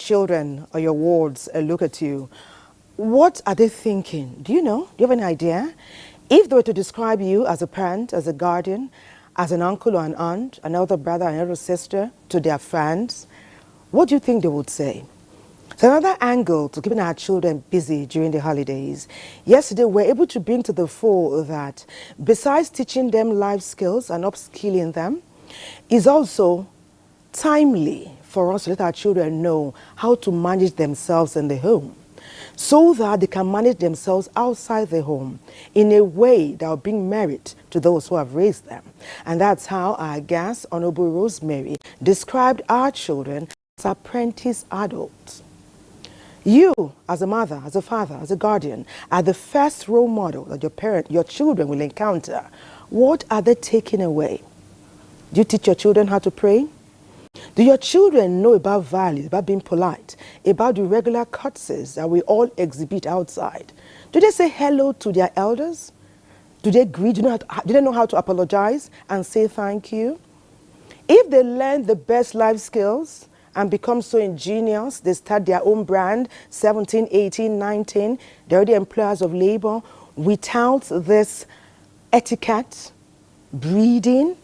children or your wards look at you, what are they thinking? Do you know? Do you have any idea? If they were to describe you as a parent, as a guardian, as an uncle or an aunt, an elder brother, an elder sister to their friends, what do you think they would say? So another angle to keeping our children busy during the holidays. Yesterday, we're able to bring to the fore that besides teaching them life skills and upskilling them, is also timely for us to let our children know how to manage themselves in the home, so that they can manage themselves outside the home in a way that will bring merit to those who have raised them. And that's how our guest, Honorable Rosemary, described our children as apprentice adults. You, as a mother, as a father, as a guardian, are the first role model that your children will encounter. What are they taking away? Do you teach your children how to pray? Do your children know about values, about being polite, about the regular courtesies that we all exhibit outside? Do they say hello to their elders? Do they greet? Do they know how to apologize and say thank you? If they learn the best life skills and become so ingenious, they start their own brand, 17, 18, 19, they're already employers of labor, without this etiquette, breeding,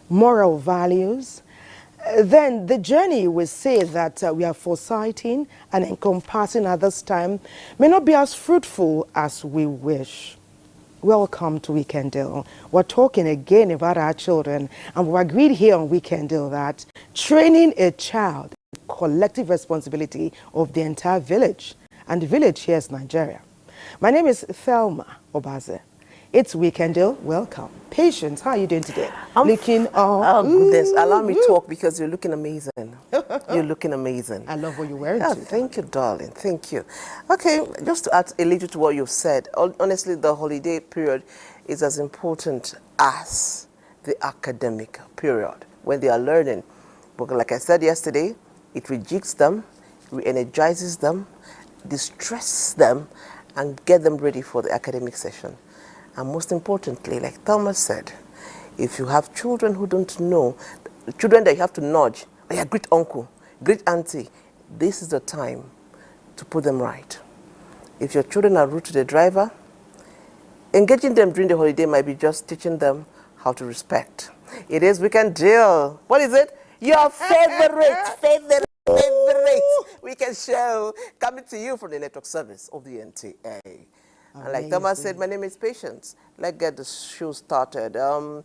moral values, then the journey we say that we are foresighting and encompassing at this time may not be as fruitful as we wish. Welcome to Weekend Deal. We're talking again about our children, and we agreed here on Weekend Deal that training a child is a collective responsibility of the entire village, and the village here is Nigeria. My name is Thelma Obaze. It's Weekend Deal. Welcome. Patience, how are you doing today? I'm looking oh goodness, allow me to talk because you're looking amazing. You're looking amazing. I love what you're wearing Yeah, too. thank you, darling. Thank you. Okay, just to add a little to what you've said, honestly, the holiday period is as important as the academic period when they are learning. But like I said yesterday, it rejigs them, re-energizes them, distresses them, and get them ready for the academic session. And most importantly, like Thomas said, if you have children who don't know, children that you have to nudge, oh yeah, great uncle, great auntie, this is the time to put them right. If your children are rude to the driver, engaging them during the holiday might be just teaching them how to respect. It is Weekend Deal. What is it? Your favorite weekend show coming to you from the network service of the NTA. And like Thomas said, my name is Patience. Let's get the show started. Ifeoma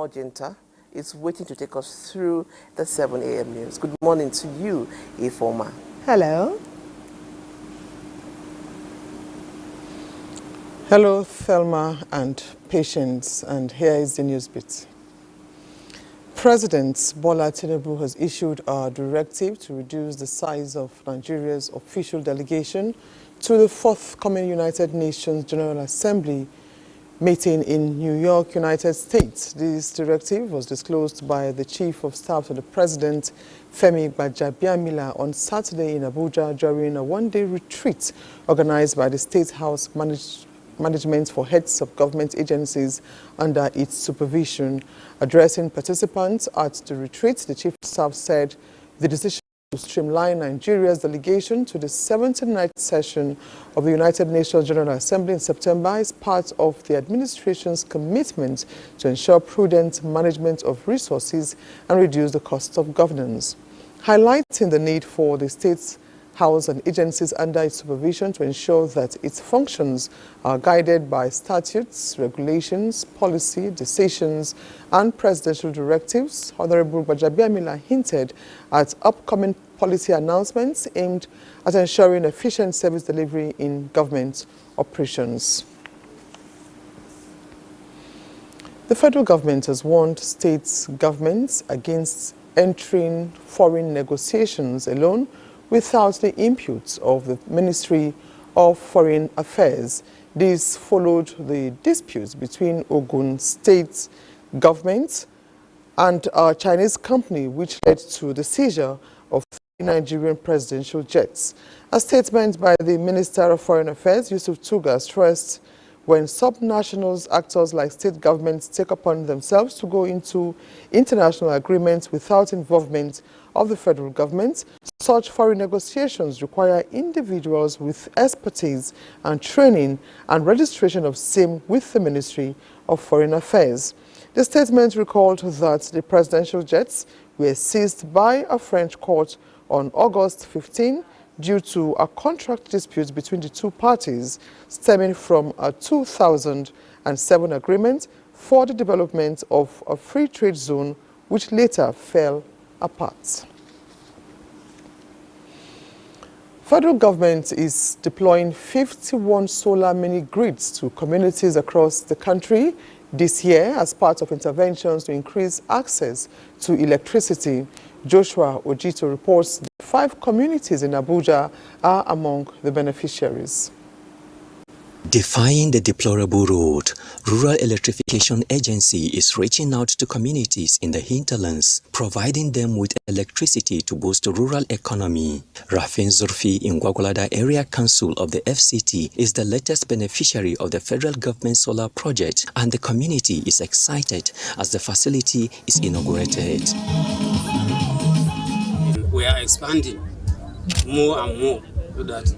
Jinta is waiting to take us through the 7 a.m. news. Good morning to you, Ifeoma. Hello. Hello, Thelma and Patience, and here is the news bit. President Bola Tinubu has issued a directive to reduce the size of Nigeria's official delegation to the forthcoming United Nations General Assembly meeting in New York, United States. This directive was disclosed by the Chief of Staff to the President, Femi Gbajabiamila, on Saturday in Abuja during a one-day retreat organized by the State House Management for heads of government agencies under its supervision. Addressing participants at the retreat, the Chief of Staff said the decision to streamline Nigeria's delegation to the 79th session of the United Nations General Assembly in September is part of the administration's commitment to ensure prudent management of resources and reduce the cost of governance, highlighting the need for the State House and agencies under its supervision to ensure that its functions are guided by statutes, regulations, policy, decisions, and presidential directives. Honorable Gbajabiamila hinted at upcoming policy announcements aimed at ensuring efficient service delivery in government operations. The federal government has warned state governments against entering foreign negotiations alone without the input of the Ministry of Foreign Affairs. This followed the disputes between Ogun State government and a Chinese company, which led to the seizure of Nigerian presidential jets. A statement by the Minister of Foreign Affairs, Yusuf Tuga, stressed when subnationals, actors like state governments, take upon themselves to go into international agreements without involvement of the federal government. Such foreign negotiations require individuals with expertise and training and registration of same with the Ministry of Foreign Affairs. The statement recalled that the presidential jets were seized by a French court on August 15 due to a contract dispute between the two parties stemming from a 2007 agreement for the development of a free trade zone which later fell apart. Federal government is deploying 51 solar mini-grids to communities across the country this year as part of interventions to increase access to electricity. Joshua Ojito reports that 5 communities in Abuja are among the beneficiaries. Defying the deplorable road, Rural Electrification Agency is reaching out to communities in the hinterlands, providing them with electricity to boost the rural economy. Rafin Zurfi in Gwagwalada Area Council of the FCT is the latest beneficiary of the federal government solar project, and the community is excited as the facility is inaugurated. We are expanding more and more so that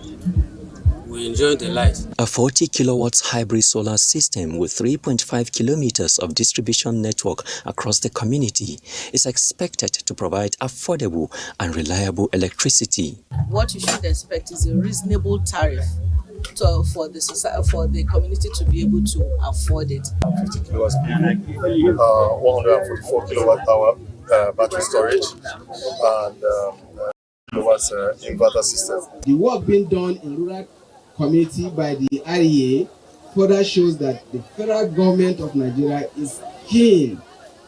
we enjoy the light. A 40 kilowatts hybrid solar system with 3.5 kilometers of distribution network across the community is expected to provide affordable and reliable electricity. What you should expect is a reasonable tariff for the community to be able to afford it. 50 kilowatts PV, 144 kilowatt hour battery storage, and kilowatts inverter system. The work being done in rural community by the REA further shows that the federal government of Nigeria is keen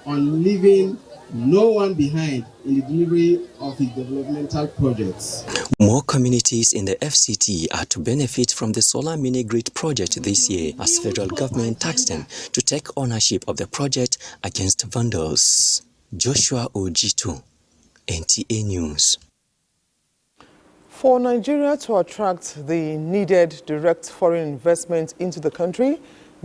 on leaving no one behind in the delivery of its developmental projects. More communities in the FCT are to benefit from the solar mini-grid project this year as federal government taxed them to take ownership of the project against vandals. Joshua Ojito, NTA News. For Nigeria to attract the needed direct foreign investment into the country,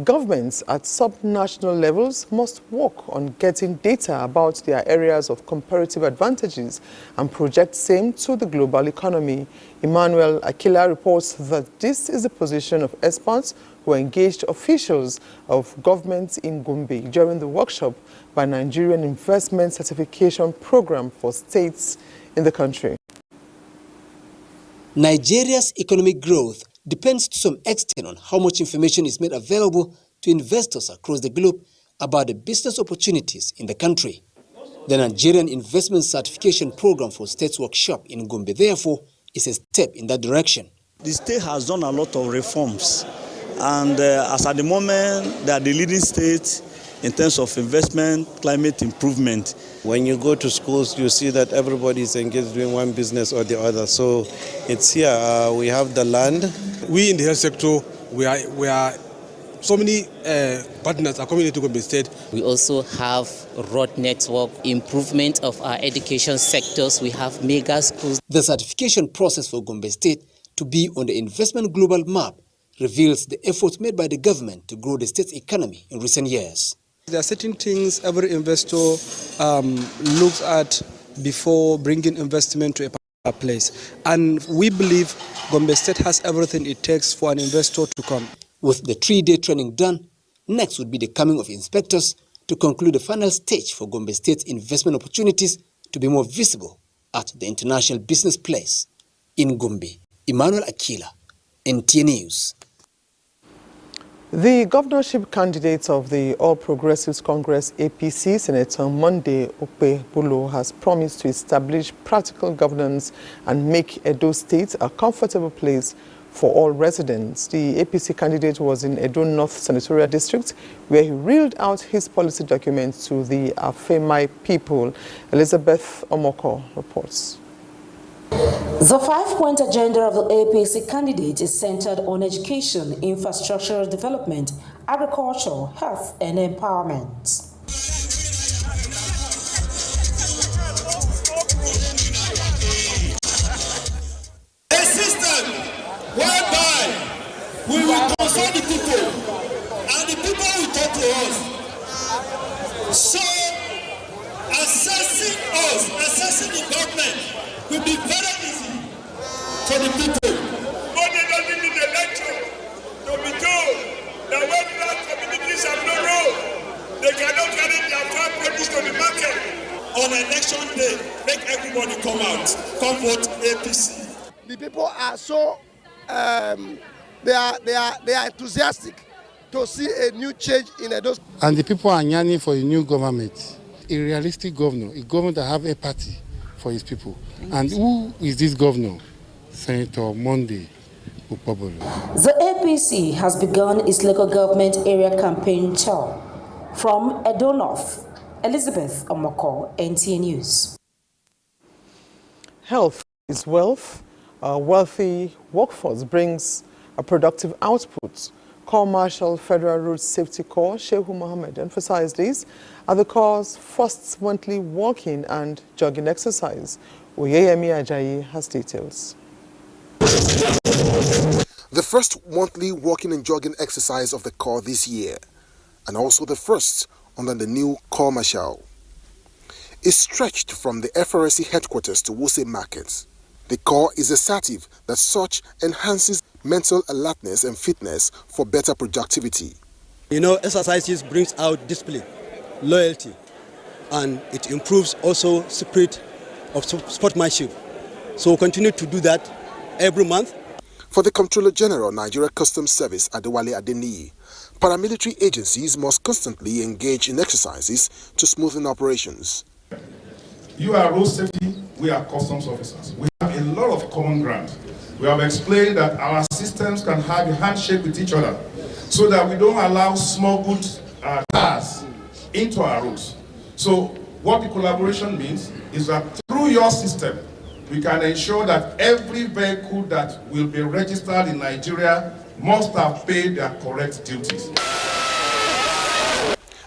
governments at subnational levels must work on getting data about their areas of comparative advantages and project same to the global economy. Emmanuel Akila reports that this is the position of experts who engaged officials of governments in Gombe during the workshop by Nigerian Investment Certification Program for states in the country. Nigeria's economic growth depends to some extent on how much information is made available to investors across the globe about the business opportunities in the country. The Nigerian Investment Certification Program for States workshop in Gombe, therefore, is a step in that direction. The state has done a lot of reforms, and as at the moment, they are the leading state in terms of investment, climate improvement. When you go to schools, you see that everybody is engaged doing one business or the other. So it's here. We have the land. We in the health sector, we are so many partners are coming into Gombe State. We also have road network, improvement of our education sectors. We have mega schools. The certification process for Gombe State to be on the investment global map reveals the efforts made by the government to grow the state's economy in recent years. There are certain things every investor looks at before bringing investment to a place. And we believe Gombe State has everything it takes for an investor to come. With the 3-day training done, next would be the coming of inspectors to conclude the final stage for Gombe State's investment opportunities to be more visible at the international business place. In Gombe, Emmanuel Akila, NTA News. The governorship candidate of the All Progressives Congress APC, Senator Monday Okpebholo, has promised to establish practical governance and make Edo State a comfortable place for all residents. The APC candidate was in Edo North Senatorial District, where he reeled out his policy documents to the Afemai people. Elizabeth Omoko reports. The 5-point agenda of the APC candidate is centered on education, infrastructural development, agriculture, health, and empowerment. A system whereby we will consult the people and the people will talk to us. So, assessing the government will be very easy for the people. But they don't need the lecture to be told that when black communities have no road, they cannot carry their farm produce to the market. On election day, make everybody come out, come vote APC. The people are so they are enthusiastic to see a new change in Edo. And the people are yearning for a new government, a realistic governor, a governor that have a party for his people. And who is this governor? Senator Monday Upobolo. The APC has begun its local government area campaign tour. From Edo North, Elizabeth Omoko, NTA News. Health is wealth. A wealthy workforce brings a productive output. Corps Marshal Federal Road Safety Corps, Shehu Mohammed, emphasized this at the Corps' first monthly walking and jogging exercise. Oyeyemi Ajayi has details. The first monthly walking and jogging exercise of the Corps this year, and also the first under the new Corps Marshal, is stretched from the FRSC headquarters to Wuse Market. The Corps is assertive that such enhances mental alertness and fitness for better productivity. You know, exercises brings out discipline, loyalty, and it improves also spirit of sportsmanship. So we'll continue to do that every month. For the Comptroller General, Nigeria Customs Service, Adewale Adeniyi, paramilitary agencies must constantly engage in exercises to smoothen operations. You are road safety, we are customs officers. We have a lot of common ground. We have explained that our systems can have a handshake with each other so that we don't allow smuggled cars into our roads. So what the collaboration means is that through your system, we can ensure that every vehicle that will be registered in Nigeria must have paid their correct duties.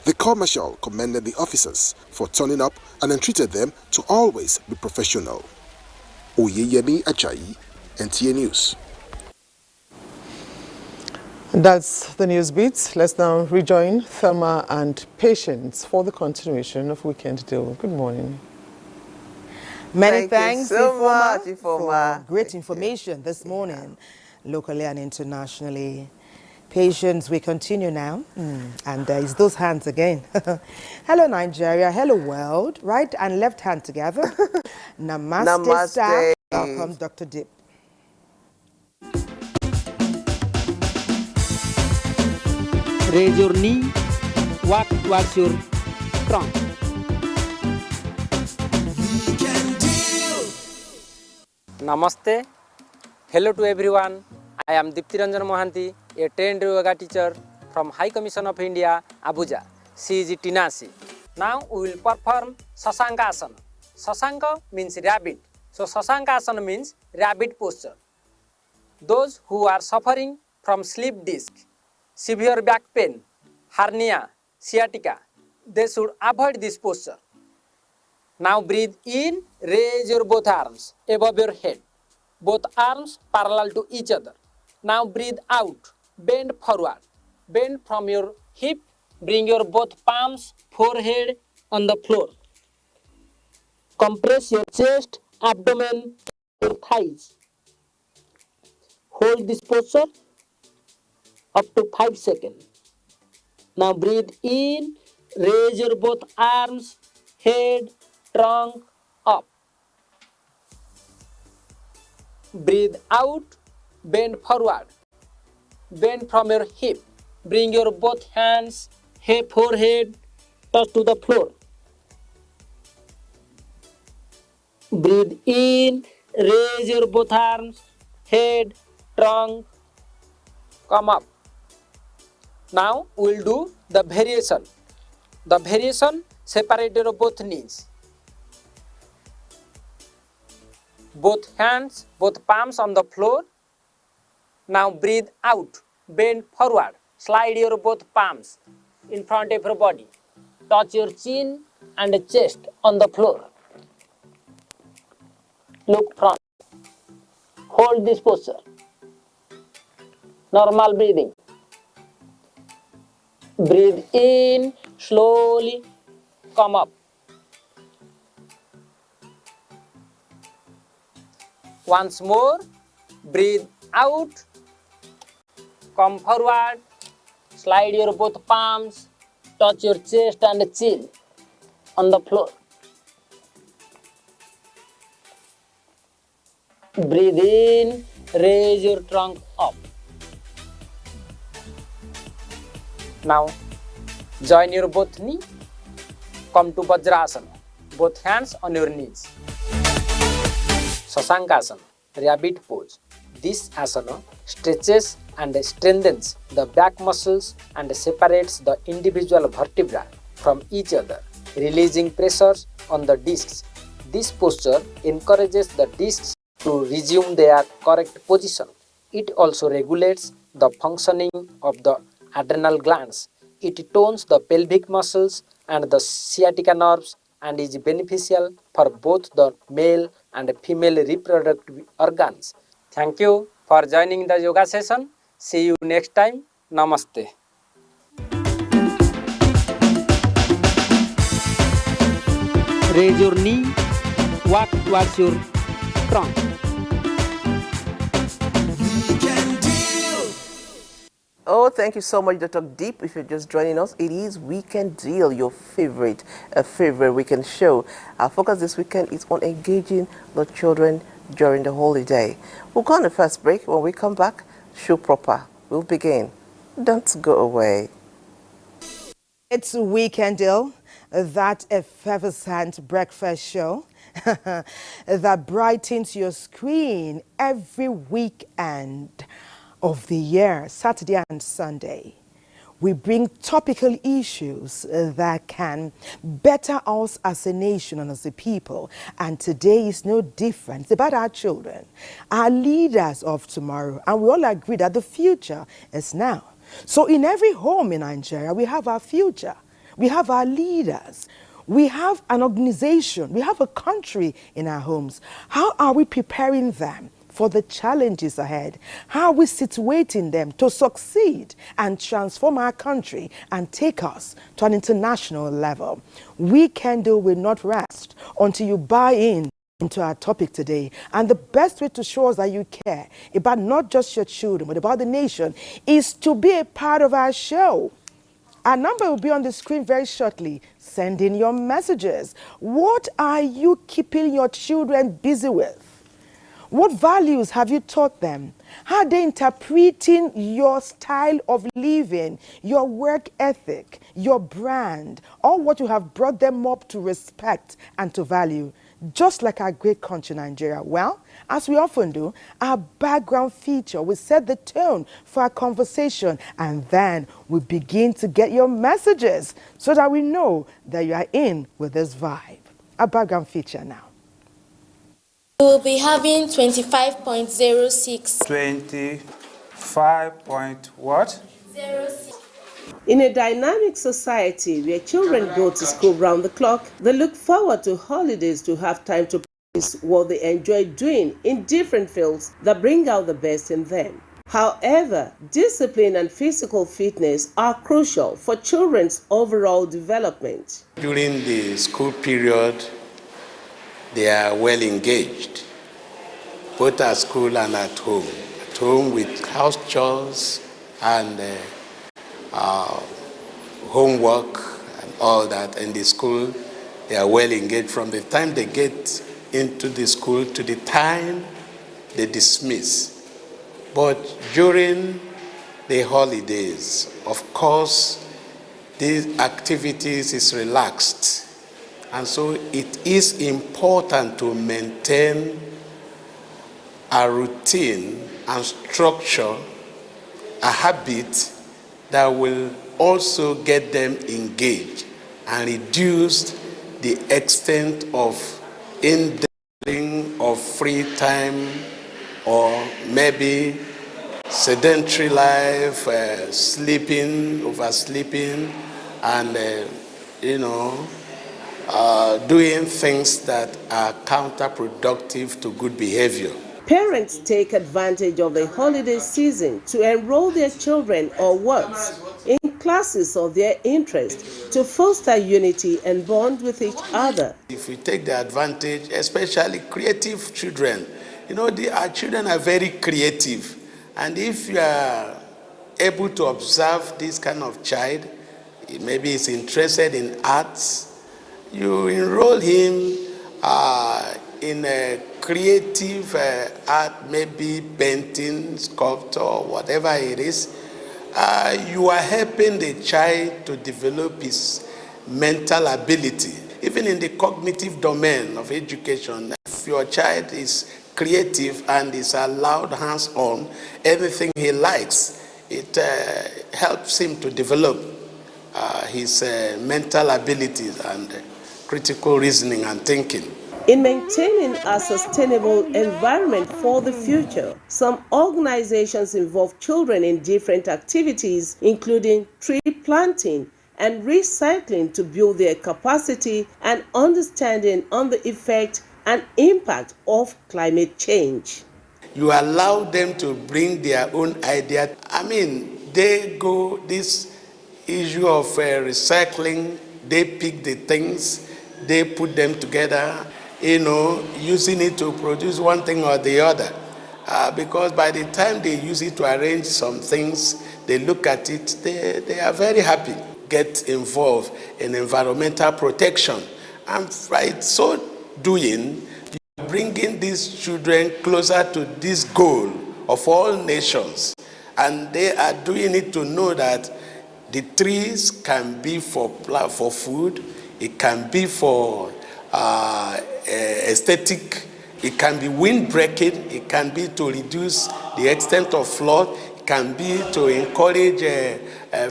The Corps Marshal commended the officers for turning up and entreated them to always be professional. Oyeyemi Ajayi, NTA News. And that's the news beats. Let's now rejoin Thelma and Patience for the continuation of Weekend Deal. Good morning. Many thanks, Thank you so much, Ifoma, Ifoma. for great information this morning, locally and internationally. Patience, we continue now. And it's those hands again. Hello, Nigeria. Hello, world. Right and left hand together. Namaste, Namaste. staff. Welcome, Dr. Dip. Raise your knee, walk towards your trunk. Namaste. Hello to everyone. I am Diptiranjan Mohanty, a trained yoga teacher from High Commission of India, Abuja, CGTNAC. Now we will perform Sasanka Asana. Sasanka means rabbit. So Sasanka Asana means rabbit posture. Those who are suffering from slip disc, severe back pain, hernia, sciatica, they should avoid this posture. Now breathe in, raise your both arms above your head. Both arms parallel to each other. Now breathe out, bend forward. Bend from your hip, bring your both palms, forehead on the floor. Compress your chest, abdomen, your thighs. Hold this posture up to 5 seconds. Now breathe in, raise your both arms, head, trunk up. Breathe out, bend forward. Bend from your hip. Bring your both hands, head, forehead, touch to the floor. Breathe in, raise your both arms, head, trunk, come up. Now we'll do the variation. The variation, separate your both knees. Both hands, both palms on the floor. Now breathe out, bend forward, slide your both palms in front of your body. Touch your chin and chest on the floor. Look front. Hold this posture. Normal breathing. Breathe in, slowly come up. Once more, breathe out, come forward, slide your both palms, touch your chest and chin on the floor. Breathe in, raise your trunk up. Now, join your both knee, come to Vajrasana, both hands on your knees. Sasankasana, rabbit pose. This asana stretches and strengthens the back muscles and separates the individual vertebrae from each other, releasing pressures on the discs. This posture encourages the discs to resume their correct position. It also regulates the functioning of the adrenal glands. It tones the pelvic muscles and the sciatica nerves and is beneficial for both the male and female reproductive organs. Thank you for joining the yoga session. See you next time. Namaste. Raise your knee, walk towards your trunk. Oh, thank you so much, Dr. Deep. If you're just joining us, it is Weekend Deal, your favorite weekend show. Our focus this weekend is on engaging the children during the holiday. We'll go on the first break. When we come back, show proper. We'll begin. Don't go away. It's Weekend Deal, that effervescent breakfast show that brightens your screen every weekend of the year, Saturday and Sunday. We bring topical issues that can better us as a nation and as a people. And today is no different. It's about our children, our leaders of tomorrow. And we all agree that the future is now. So in every home in Nigeria, we have our future. We have our leaders. We have an organization. We have a country in our homes. How are we preparing them for the challenges ahead? How are we situating them to succeed and transform our country and take us to an international level? Weekend Deal will not rest until you buy into our topic today. And the best way to show us that you care about not just your children, but about the nation, is to be a part of our show. Our number will be on the screen very shortly. Send in your messages. What are you keeping your children busy with? What values have you taught them? How are they interpreting your style of living, your work ethic, your brand, all what you have brought them up to respect and to value? Just like our great country, Nigeria. Well, as we often do, our background feature will set the tone for our conversation, and then we begin to get your messages so that we know that you are in with this vibe. Our background feature now. We will be having 25.06. 25 point what? 06. In a dynamic society where children go to school round the clock, they look forward to holidays to have time to practice what they enjoy doing in different fields that bring out the best in them. However, discipline and physical fitness are crucial for children's overall development. During the school period, they are well engaged, both at school and at home. At home with house chores and homework and all that. In the school, they are well engaged from the time they get into the school to the time they dismiss. But during the holidays, of course, these activities is relaxed. And so it is important to maintain a routine and structure, a habit that will also get them engaged and reduce the extent of indulging of free time or maybe sedentary life, sleeping, oversleeping, and doing things that are counterproductive to good behavior. Parents take advantage of the holiday season to enroll their children or worse in classes of their interest to foster unity and bond with each other. If we take the advantage, especially creative children, our children are very creative. And if you are able to observe this kind of child, maybe he's interested in arts, you enroll him in a creative art, maybe painting, sculpture, whatever it is. You are helping the child to develop his mental ability. Even in the cognitive domain of education, if your child is creative and is allowed hands-on, anything he likes, it helps him to develop his mental abilities and critical reasoning and thinking. In maintaining a sustainable environment for the future, some organizations involve children in different activities, including tree planting and recycling, to build their capacity and understanding on the effect and impact of climate change. You allow them to bring their own idea. They go this issue of recycling, they pick the things, they put them together, using it to produce one thing or the other. Because by the time they use it to arrange some things, they look at it, they are very happy. Get involved in environmental protection. And by so doing, you are bringing these children closer to this goal of all nations. And they are doing it to know that the trees can be for food, it can be for aesthetic, it can be wind breaking, it can be to reduce the extent of flood, it can be to encourage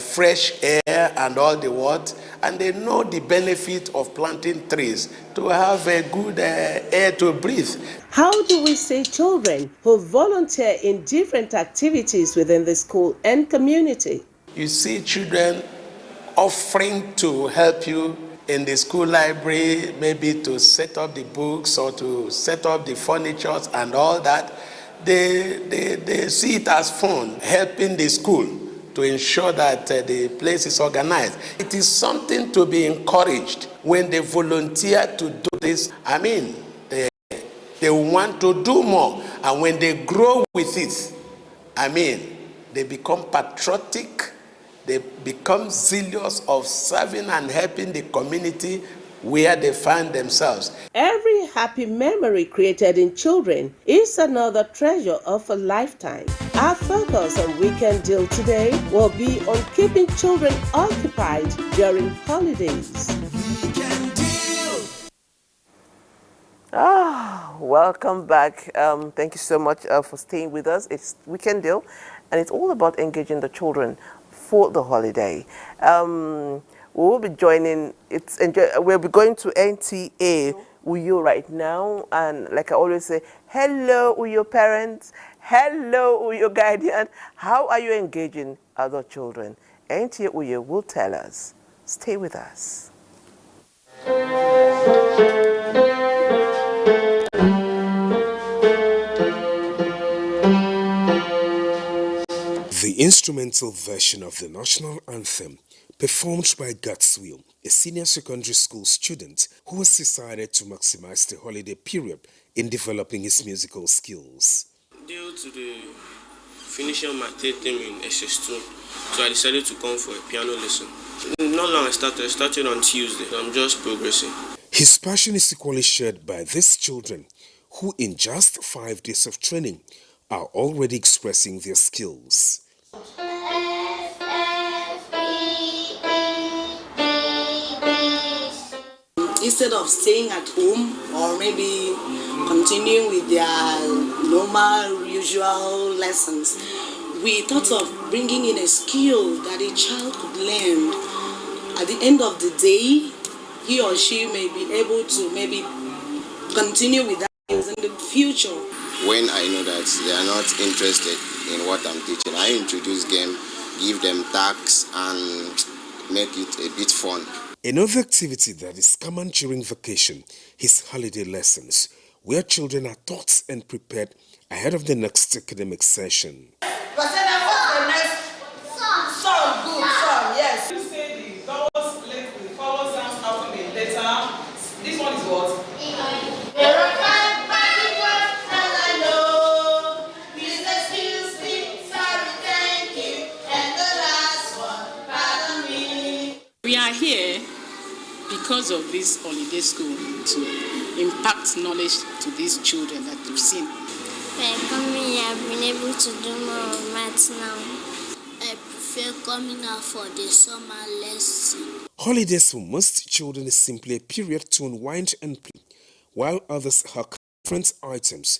fresh air and all the what. And they know the benefit of planting trees to have a good air to breathe. How do we see children who volunteer in different activities within the school and community? You see children offering to help you in the school library, maybe to set up the books or to set up the furniture and all that. They see it as fun, helping the school to ensure that the place is organized. It is something to be encouraged when they volunteer to do this. They want to do more, and when they grow with it, they become patriotic, they become zealous of serving and helping the community where they find themselves. Every happy memory created in children is another treasure of a lifetime. Our focus on Weekend Deal today will be on keeping children occupied during holidays. Welcome back. Thank you so much for staying with us. It's Weekend Deal, and it's all about engaging the children for the holiday. We'll be joining. We'll be going to NTA Uyo right now, and like I always say, hello Uyo parents, hello Uyo guardian. How are you engaging other children? NTA Uyo will tell us. Stay with us. The instrumental version of the national anthem, performed by Gatswill, a senior secondary school student who has decided to maximize the holiday period in developing his musical skills. Due to the finishing of my third term in SS2, so I decided to come for a piano lesson. Not long I started on Tuesday. I'm just progressing. His passion is equally shared by these children, who in just 5 days of training are already expressing their skills. Instead of staying at home or maybe continuing with their normal, usual lessons, we thought of bringing in a skill that a child could learn. At the end of the day, he or she may be able to maybe continue with that in the future. When I know that they are not interested in what I'm teaching, I introduce them, give them tasks, and make it a bit fun. Another activity that is common during vacation is holiday lessons, where children are taught and prepared ahead of the next academic session. Good song, yes. You say the vowel sounds out of a letter. This one is what? because of this holiday school to impact knowledge to these children that you've seen? By coming here, I've been able to do more of maths now. I prefer coming out for the summer lesson. Holidays for most children is simply a period to unwind and play, while others have different items,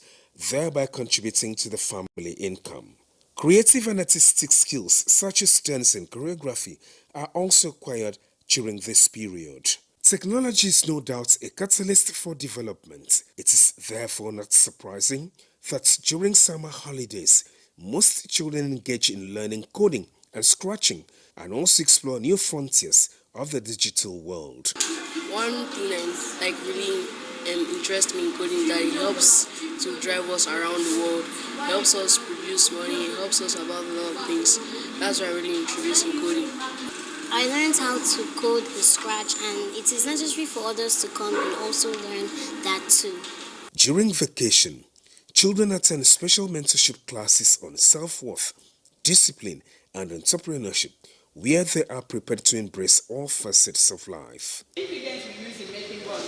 thereby contributing to the family income. Creative and artistic skills such as dance and choreography are also acquired during this period. Technology is no doubt a catalyst for development. It is therefore not surprising that during summer holidays, most children engage in learning coding and scratching and also explore new frontiers of the digital world. One thing that really interests me in coding is that it helps to drive us around the world, helps us produce money, helps us about a lot of things. That's why I really introduced in coding. I learned how to code the scratch, and it is necessary for others to come and also learn that too. During vacation, children attend special mentorship classes on self-worth, discipline, and entrepreneurship, where they are prepared to embrace all facets of life. Ingredients we use in making what?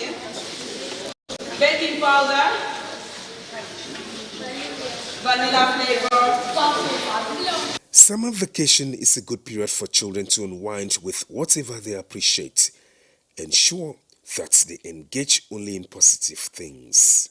Yeah. Baking powder, vanilla flavor. Summer vacation is a good period for children to unwind with whatever they appreciate. Ensure that they engage only in positive things.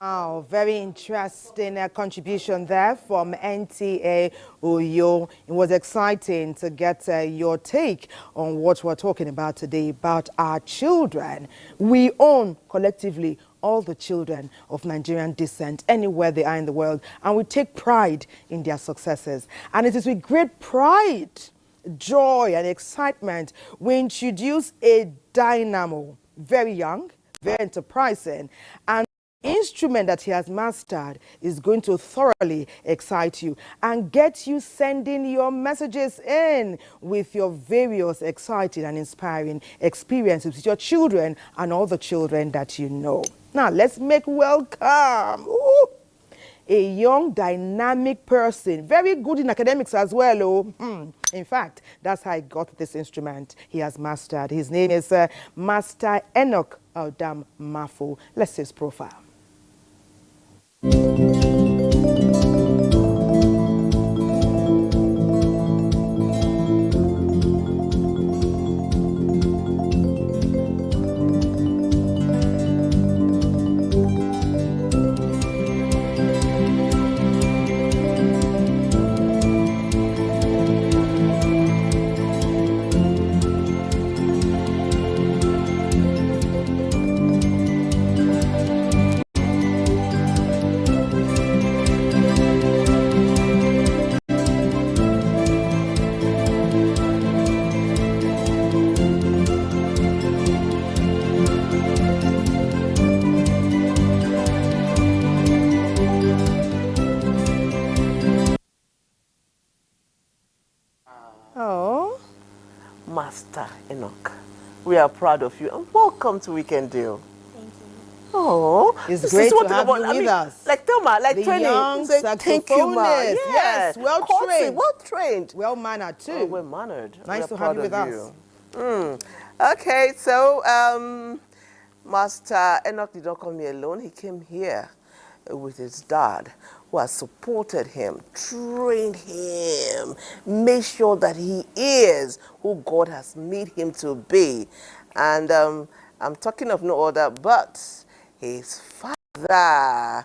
Wow, very interesting contribution there from NTA Oyo. It was exciting to get your take on what we're talking about today, about our children. We own collectively all the children of Nigerian descent anywhere they are in the world, and we take pride in their successes. And it is with great pride, joy and excitement we introduce a dynamo, very young, very enterprising, and instrument that he has mastered is going to thoroughly excite you and get you sending your messages in with your various exciting and inspiring experiences with your children and all the children that you know. Now, let's make welcome a young, dynamic person, very good in academics as well. In fact, that's how I got this instrument he has mastered. His name is Master Enoch Aldam Mafo. Let's see his profile. Oh, Master Enoch, we are proud of you and welcome to Weekend Deal. Thank you. Oh, it's great to have you with us. Like Thelma, like the training. Young Thank you, ma. saxophonist. Yes, well trained. Well trained. Well mannered too. Oh, well mannered. Nice to have you with us. Okay, so Master Enoch did not come here alone. He came here with his dad, who has supported him, trained him, made sure that he is who God has made him to be. And I'm talking of no other but his father,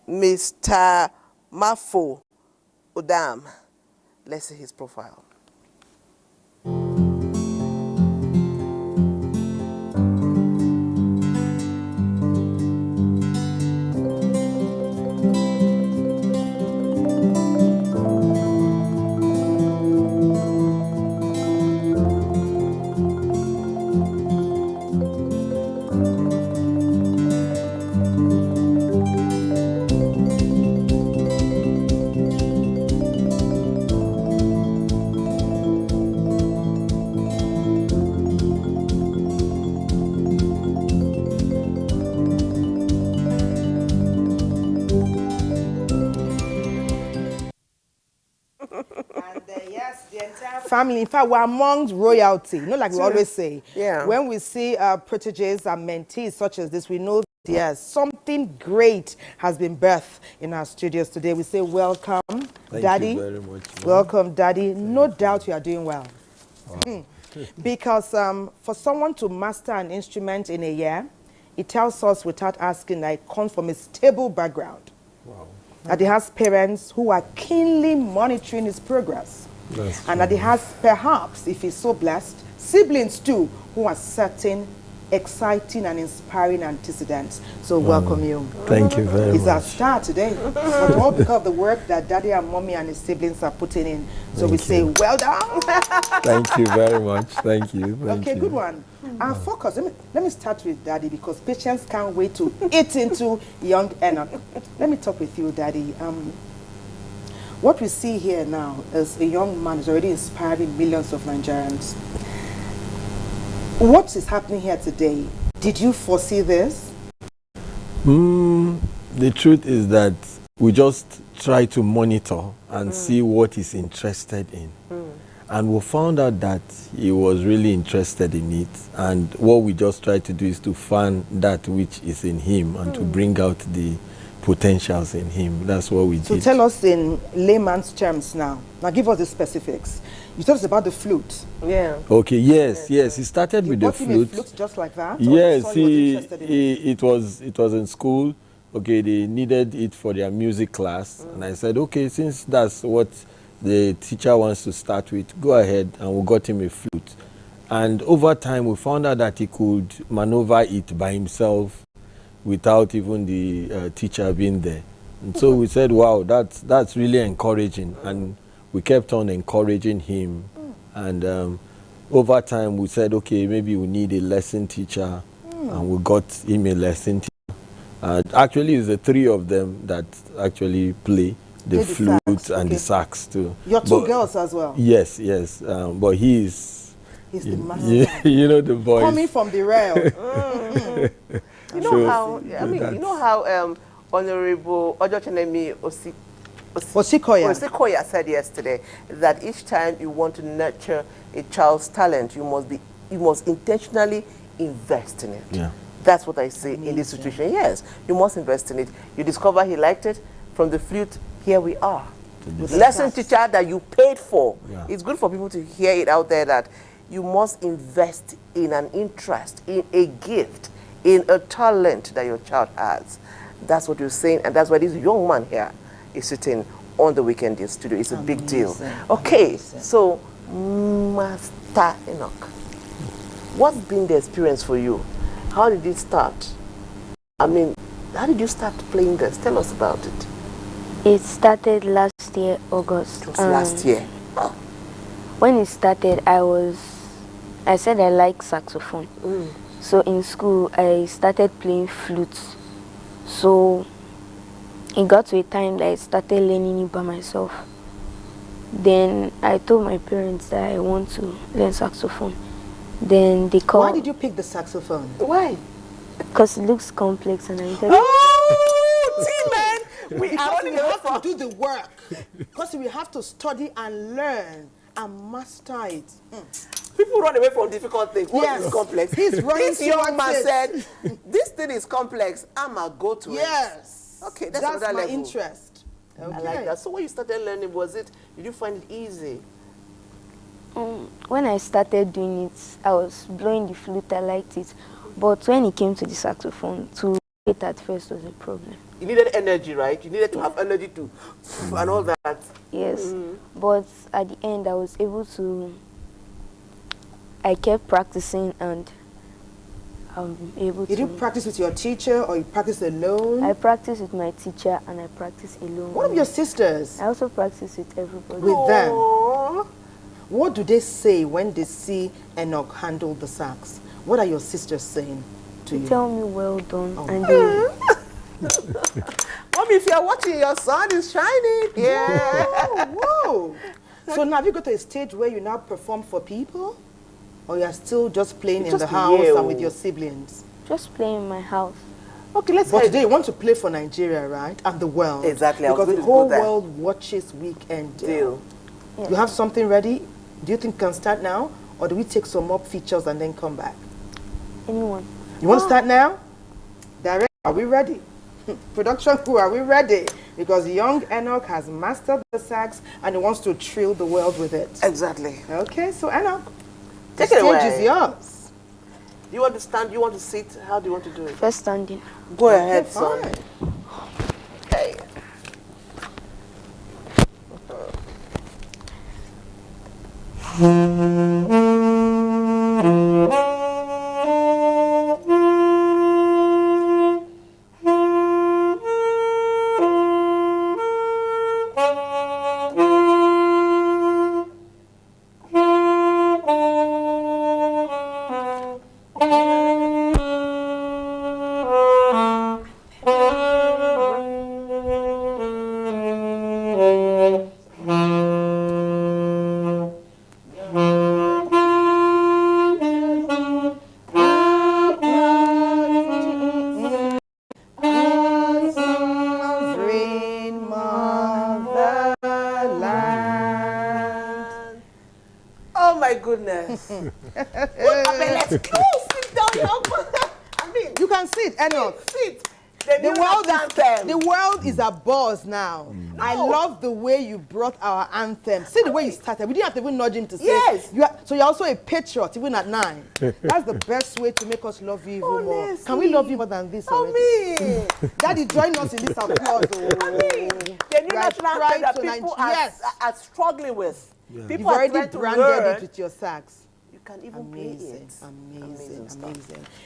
Mr. Mafo Udam. Let's see his profile. family. In fact, we're amongst royalty. Not like we always say. Yeah. When we see proteges and mentees such as this, we know that, yes, something great has been birthed in our studios today. We say welcome, Daddy. Thank you very much. Welcome, Daddy. No doubt you are doing well. Wow. Because for someone to master an instrument in a year, it tells us without asking that it comes from a stable background. Wow. That he has parents who are keenly monitoring his progress. And that he has, perhaps, if he's so blessed, siblings too, who are setting exciting and inspiring antecedents. So welcome you. Thank you very He's much. our star today. But all because of the work that Daddy and Mommy and his siblings are putting in. So we say, well done. Thank you very much. Thank you. Thank Okay, you. good one. Our focus, let me start with Daddy because patients can't wait to eat into young Enoch. Let me talk with you, Daddy. What we see here now is a young man who's already inspiring millions of Nigerians. What is happening here today? Did you foresee this? The truth is that we just try to monitor and see what he's interested in. And we found out that he was really interested in it. And what we just try to do is to find that which is in him and to bring out the potentials in him. That's what we So did. tell us in layman's terms now. Now give us the specifics. You told us about the flute. Yeah. Okay, yes. He started with the bought him a flute. flute just like that? Or Yes, you saw he was interested in it was in school. Okay, they needed it for their music class. And I said, okay, since that's what the teacher wants to start with, go ahead, and we got him a flute. And over time, we found out that he could maneuver it by himself without even the teacher being there. And so we said, wow, that's really encouraging. And we kept on encouraging him. And over time, we said, okay, maybe we need a lesson teacher. And we got him a lesson teacher. Actually, it's the three of them that actually play the flute and the sax too. Your two girls as well? Yes. But he's the master. You know the voice. Coming from the rail. You know how, you know how Honorable Ojochenemi Osikoya said yesterday that each time you want to nurture a child's talent, you must intentionally invest in it. Yeah. That's what I say in this situation. Yes, you must invest in it. You discover he liked it. From the flute, here we are. Lesson teacher that you paid for. Yeah. It's good for people to hear it out there that you must invest in an interest, in a gift, in a talent that your child has. That's what you're saying, and that's why this young man here is sitting on the weekend in studio. It's a big deal. Okay, so Master Enoch, what's been the experience for you? How did it start? I mean, how did you start playing this? Tell us about it. It started last year, August. It was last year. When it started, I said I like saxophone. So in school, I started playing flute. So it got to a time that I started learning it by myself. Then I told my parents that I want to learn saxophone. Then they called. Why did you pick the saxophone? Why? Because it looks complex and I said, man, we have to do the work. Because we have to study and learn and master it. People run away from difficult things. What is Yes. complex? He's running This young man towards said, this thing is complex. I'ma go to it. Yes. Okay, that's my another level. interest. Okay. I like that. So when you started learning, did you find it easy? when I started doing it, I was blowing the flute, I liked it. But when it came to the saxophone, to it at first was a problem. You needed energy, right? You needed to have energy to and all that. Yes, but at the end I was able to, I kept practicing and I'm able to. Did you practice with your teacher or you practice alone? I practice with my teacher and I practice alone. What of your sisters? I also practice with everybody. With them? What do they say when they see Enoch handle the sax? What are your sisters saying to you? Tell me well done. Oh. And they, Mommy, if you're watching, your sun is shining. Yeah. Whoa. So now have you got to a stage where you now perform for people? Or you're still just playing in the house and with your siblings? just play in my house. Okay, let's But today you want to play for Nigeria, right? And the world. Exactly. Because the whole world watches Weekend Deal. Yes. You have something ready? Do you think can start now, or do we take some more features and then come back? Anyone. You want to start now? Director, are we ready? Production crew, are we ready? Because young Enoch has mastered the sax and he wants to thrill the world with it. Exactly. Okay, so Enoch, Take the it stage away. is yours. Do you want to stand? You want to sit? How do you want to do it? First standing. Go ahead, Okay, son. fine. Okay. Oh my goodness. What happened? Let's go. Sit down. I mean, you can sit, Enoch. Sit. The world is a buzz now. No. I love the way you brought our anthem. See the way you started. We didn't have to even nudge him to say. Yes. So you're also a patriot, even at 9. That's the best way to make us love you even more. Can we love you more than this already? Daddy, join us in this applause. The new national anthem that people are struggling with. Yeah. People You've are already trying to branded learn. it with your sax. You can even play it. Amazing.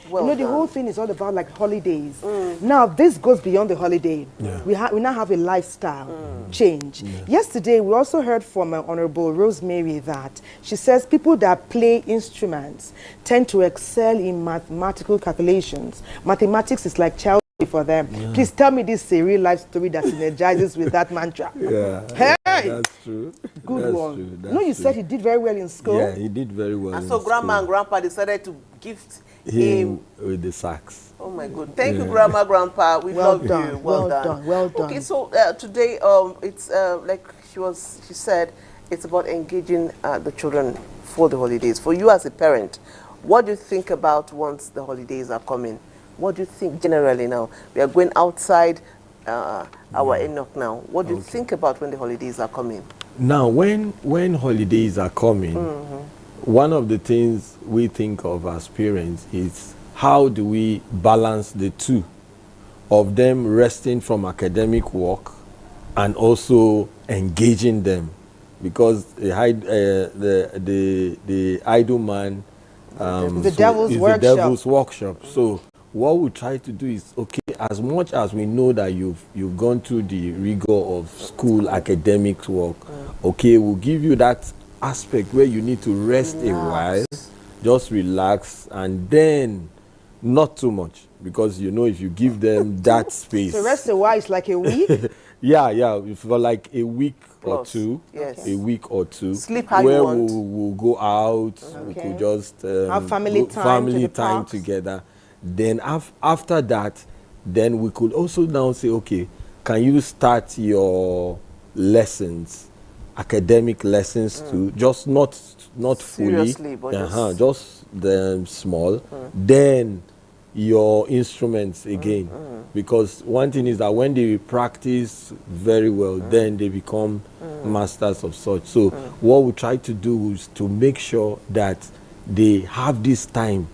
Well you know, the done. whole thing is all about like holidays. Now, this goes beyond the holiday. Yeah. We now have a lifestyle change. Yeah. Yesterday, we also heard from Honorable Rosemary that she says people that play instruments tend to excel in mathematical calculations. Mathematics is like child for them. Yeah. Please tell me this is a real life story that synergizes with that mantra. Yeah. Hey! That's true. Good That's one. True. That's No, you true. said he did very well in school. Yeah, he did very well. And so grandma and grandpa decided to gift him with the sax. Oh my God! Thank you, grandma, grandpa. We love you. Well done. Well done. Okay, so today it's like she said, it's about engaging the children for the holidays. For you as a parent, what do you think about once the holidays are coming? What do you think generally now? We are going outside our Enoch now. What do you think about when the holidays are coming? Now, when holidays are coming, one of the things we think of as parents is how do we balance the two of them resting from academic work and also engaging them, because the idle man the devil's workshop. So what we try to do is, okay, as much as we know that you've gone through the rigor of school academic work, okay, we'll give you that aspect where you need to rest a while, just relax, and then not too much, because you know if you give them that space. So rest a while is like a week? yeah, for like a week or two, yes. a week or two, sleep how where you want. we'll go out, we could just have family time together. Then after that, then we could also now say, okay, can you start your lessons, academic lessons too, just not fully, but just small. Then your instruments again, because one thing is that when they practice very well, then they become masters of such. So what we try to do is to make sure that they have this time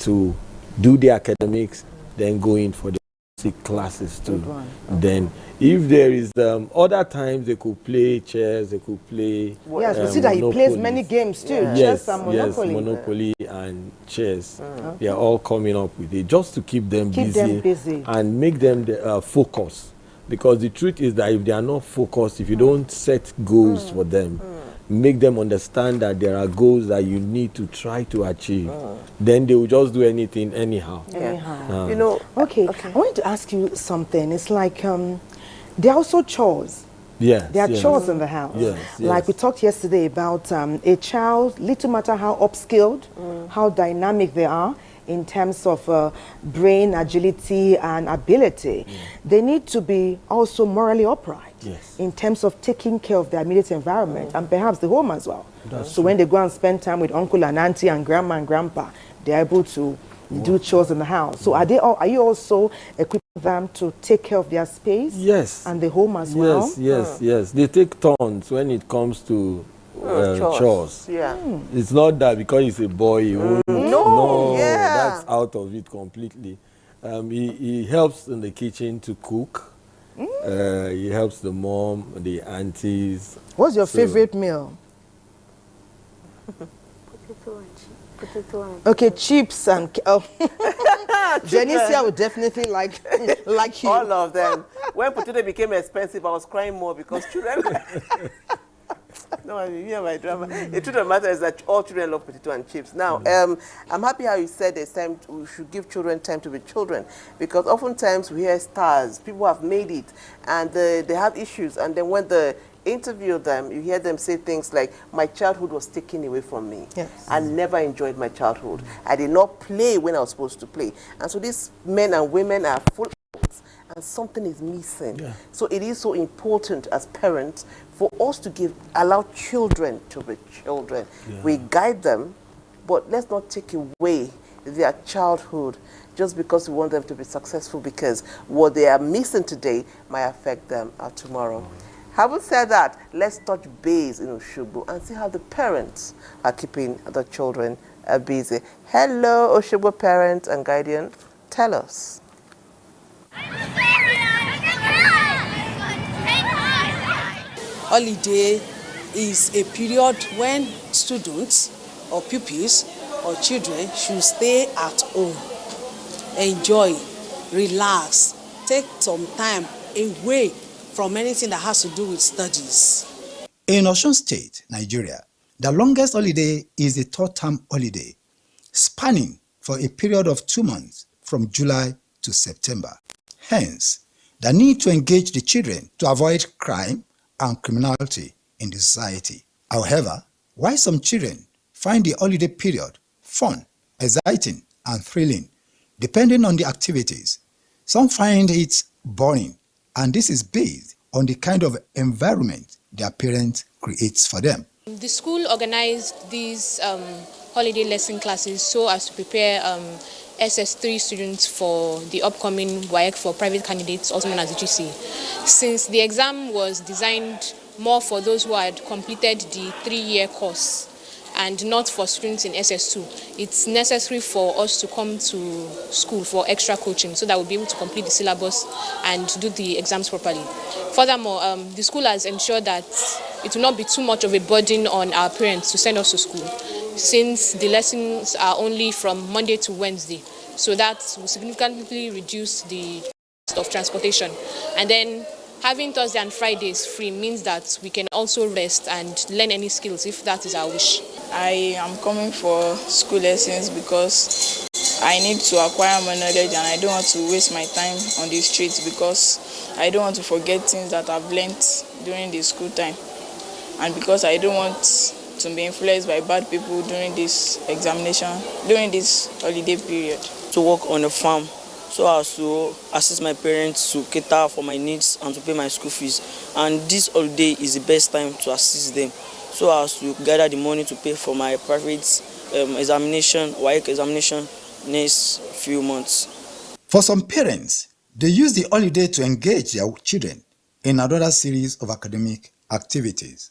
to do the academics, then go in for the music classes too. Then if there is other times they could play chess, they could play yes, we see that he plays many games too. Chess and Monopoly. Yes, Monopoly and chess. They are all coming up with it just to keep them busy and make them focus. Because the truth is that if they are not focused, if you don't set goals for them, make them understand that there are goals that you need to try to achieve, then they will just do anything anyhow. You know, okay. I wanted to ask you something. It's like there are also chores. Yeah, there are chores in the house. Like we talked yesterday about a child, little matter how upskilled, how dynamic they are, in terms of brain agility and ability, they need to be also morally upright in terms of taking care of their immediate environment and perhaps the home as well. So when they go and spend time with uncle and auntie and grandma and grandpa, they're able to do chores in the house. So are you also equipping them to take care of their space? Yes. And the home as well? Yes. They take turns when it comes to chores. Yeah. It's not that because he's a boy, he won't. No, That's out of it completely. He helps in the kitchen to cook. He helps the mom, the aunties. What's your favorite meal? Okay, chips and Janicia would definitely like you. All of them. When potato became expensive, I was crying more because children. No, I mean, yeah, my drama. The truth of the matter is that all children love potato and chips. Now, I'm happy how you said it's time we should give children time to be children, because oftentimes we hear stars, people have made it, and they have issues, and then when they interview them, you hear them say things like, my childhood was taken away from me. Yes. I never enjoyed my childhood. I did not play when I was supposed to play. And so these men and women are full of adults, and something is missing. So it is so important as parents for us to allow children to be children. We guide them, but let's not take away their childhood just because we want them to be successful, because what they are missing today might affect them tomorrow. Having said that, let's touch base in Oshobo and see how the parents are keeping the children busy. Hello, Oshobo parents and guardian. Tell us. Holiday is a period when students or pupils or children should stay at home, enjoy, relax, take some time away from anything that has to do with studies. In Osun State, Nigeria, the longest holiday is the third term holiday, spanning for a period of 2 months from July to September. Hence, the need to engage the children to avoid crime and criminality in the society. However, while some children find the holiday period fun, exciting, and thrilling, depending on the activities, some find it boring, and this is based on the kind of environment their parent creates for them. The school organized these holiday lesson classes so as to prepare SS3 students for the upcoming WAEC for private candidates, also known as the GC. Since the exam was designed more for those who had completed the 3-year course and not for students in SS2, it's necessary for us to come to school for extra coaching so that we'll be able to complete the syllabus and do the exams properly. Furthermore, the school has ensured that it will not be too much of a burden on our parents to send us to school, since the lessons are only from Monday to Wednesday. So that will significantly reduce the cost of transportation. And then having Thursday and Fridays free means that we can also rest and learn any skills if that is our wish. I am coming for school lessons because I need to acquire more knowledge, and I don't want to waste my time on the streets because I don't want to forget things that I've learned during the school time, and because I don't want to be influenced by bad people during this examination, during this holiday period. To work on a farm so as to assist my parents to cater for my needs and to pay my school fees. And this holiday is the best time to assist them so as to gather the money to pay for my private examination, WAEC examination, next few months. For some parents, they use the holiday to engage their children in another series of academic activities,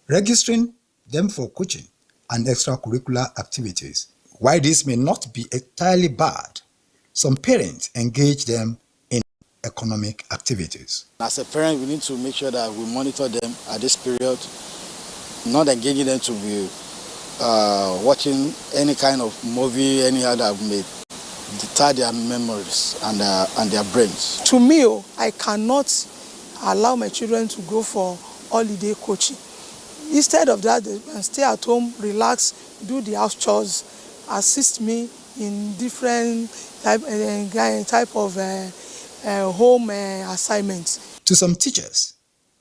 registering them for coaching and extracurricular activities. While this may not be entirely bad, some parents engage them in economic activities. As a parent, we need to make sure that we monitor them at this period, not engaging them to be watching any kind of movie, anyhow that may deter their memories and their brains. To me, I cannot allow my children to go for holiday coaching. Instead of that, they can stay at home, relax, do the house chores, assist me in different type of home assignments. To some teachers,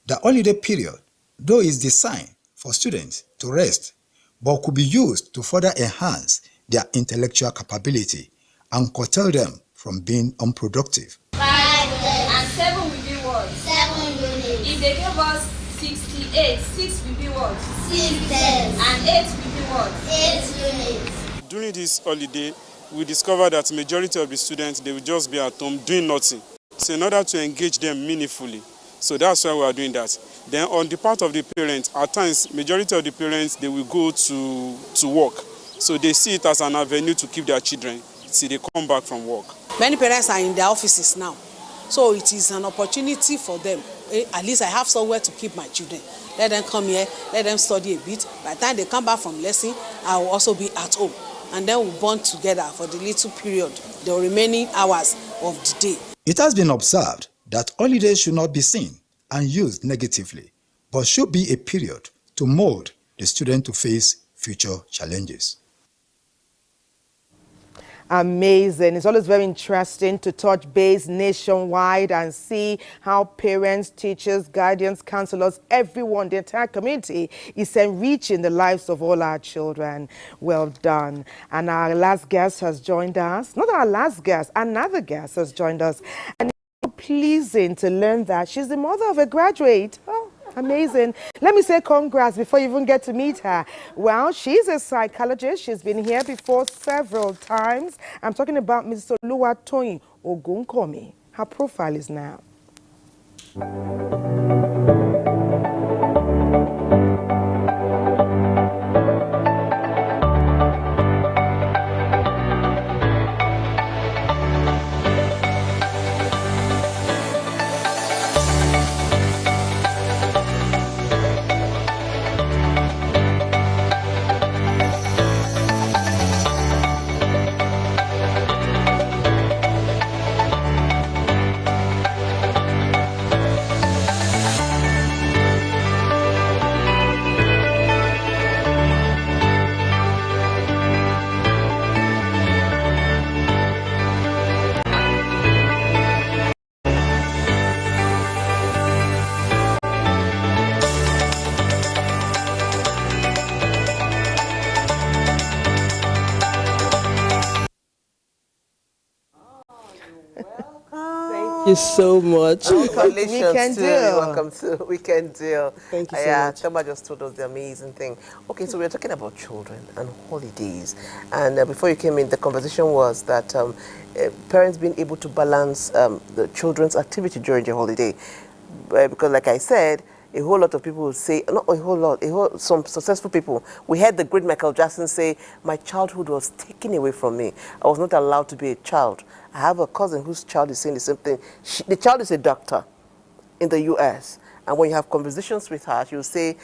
the holiday period, though is designed for students to rest, but could be used to further enhance their intellectual capability and curtail them from being unproductive. 5 and 7 will be what? 7 units. If they gave us 68, 6 will be what? 6 days. And 8 will be what? 8 units. During this holiday, we discovered that majority of the students, they will just be at home doing nothing. So in order to engage them meaningfully, so that's why we are doing that. Then on the part of the parents, at times, majority of the parents, they will go to work. So they see it as an avenue to keep their children till they come back from work. Many parents are in their offices now, so it is an opportunity for them. At least I have somewhere to keep my children. Let them come here, let them study a bit. By the time they come back from lesson, I will also be at home. And then we'll bond together for the little period, the remaining hours of the day. It has been observed that holidays should not be seen and used negatively, but should be a period to mold the student to face future challenges. Amazing. It's always very interesting to touch base nationwide and see how parents, teachers, guardians, counselors, everyone, the entire community is enriching the lives of all our children. Well done. And our last guest has joined us. Not our last guest, another guest has joined us. And it's so pleasing to learn that she's the mother of a graduate. Oh. Amazing. Let me say congrats before you even get to meet her. Well, she's a psychologist. She's been here before several times. I'm talking about Mrs. Oluwatoyin Ogunkomi. Her profile is now. Thank you so much. Congratulations to you. Welcome to Weekend Deal. Thank you so much. Thelma just told us the amazing thing. Okay, so we're talking about children and holidays. And before you came in, the conversation was that parents being able to balance the children's activity during the holiday. Because like I said, a whole lot of people will say, not a whole lot, some successful people. We heard the great Michael Jackson say, my childhood was taken away from me. I was not allowed to be a child. I have a cousin whose child is saying the same thing. The child is a doctor in the US. And when you have conversations with her, she'll say,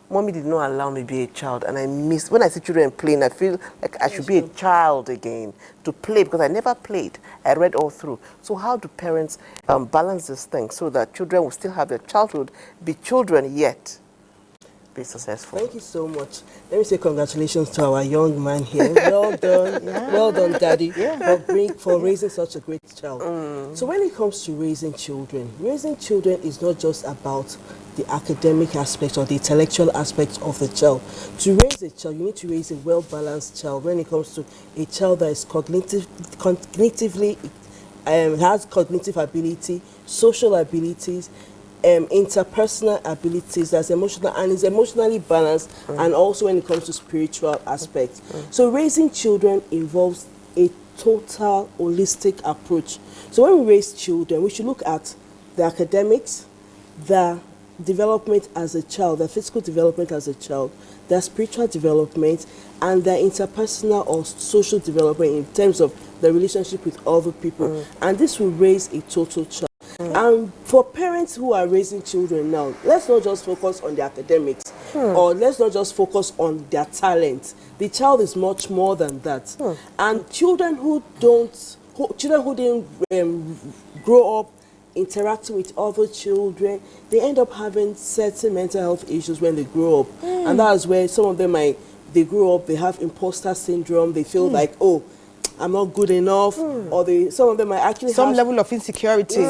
Mommy did not allow me to be a child. And I miss, when I see children playing, I feel like I should be a child again to play, because I never played. I read all through. So how do parents balance this thing so that children will still have their childhood, be children yet be successful? Thank you so much. Let me say congratulations to our young man here. Well done. Well done, Daddy, for raising such a great child. So when it comes to raising children is not just about the academic aspect or the intellectual aspect of the child. To raise a child, you need to raise a well-balanced child. When it comes to a child that is cognitively has cognitive ability, social abilities, interpersonal abilities, that's emotional, and is emotionally balanced, and also when it comes to spiritual aspects. So raising children involves a total holistic approach. So when we raise children, we should look at the academics, the development as a child, the physical development as a child, their spiritual development, and their interpersonal or social development in terms of the relationship with other people. And this will raise a total child. And for parents who are raising children now, let's not just focus on the academics, or let's not just focus on their talent. The child is much more than that. And children who didn't grow up interacting with other children, they end up having certain mental health issues when they grow up. And that's where some of them they grow up, they have imposter syndrome, they feel like, oh, I'm not good enough, or some of them might actually some have level of insecurity.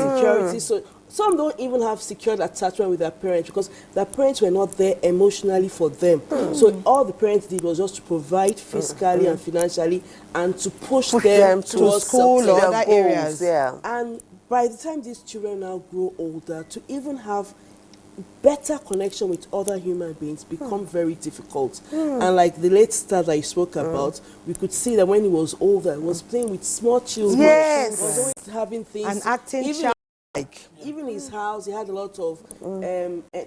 So Some don't even have secured attachment with their parents because their parents were not there emotionally for them. So all the parents did was just to provide fiscally and financially and to push them to school or other areas. Yeah. And by the time these children now grow older, to even have better connection with other human beings become very difficult. And like the late star that you spoke about, we could see that when he was older, he was playing with small children. Yes. He was always having things. And acting even his house, he had a lot of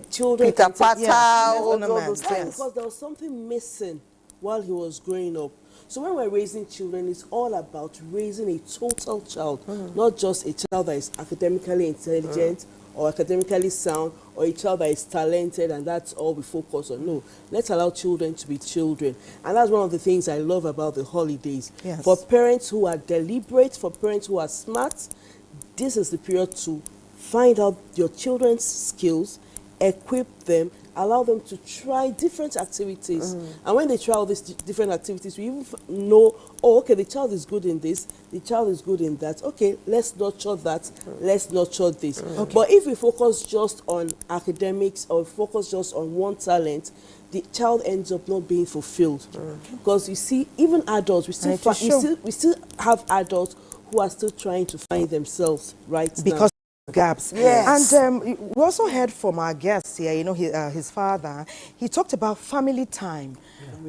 children. Peter Patta, Yes, all those things. because there was something missing while he was growing up. So when we're raising children, it's all about raising a total child, not just a child that is academically intelligent or academically sound, or a child that is talented and that's all we focus on. No, let's allow children to be children. And that's one of the things I love about the holidays. Yes. For parents who are deliberate, for parents who are smart, this is the period to find out your children's skills, equip them, allow them to try different activities. And when they try all these different activities, we even know, oh, okay, the child is good in this, the child is good in that. Okay, let's nurture that, let's nurture this. But if we focus just on academics or focus just on one talent, the child ends up not being fulfilled. Because you see, even adults, we still have adults who are still trying to find themselves right because now. Gaps. Yes. And we also heard from our guest here, you know, his father, he talked about family time.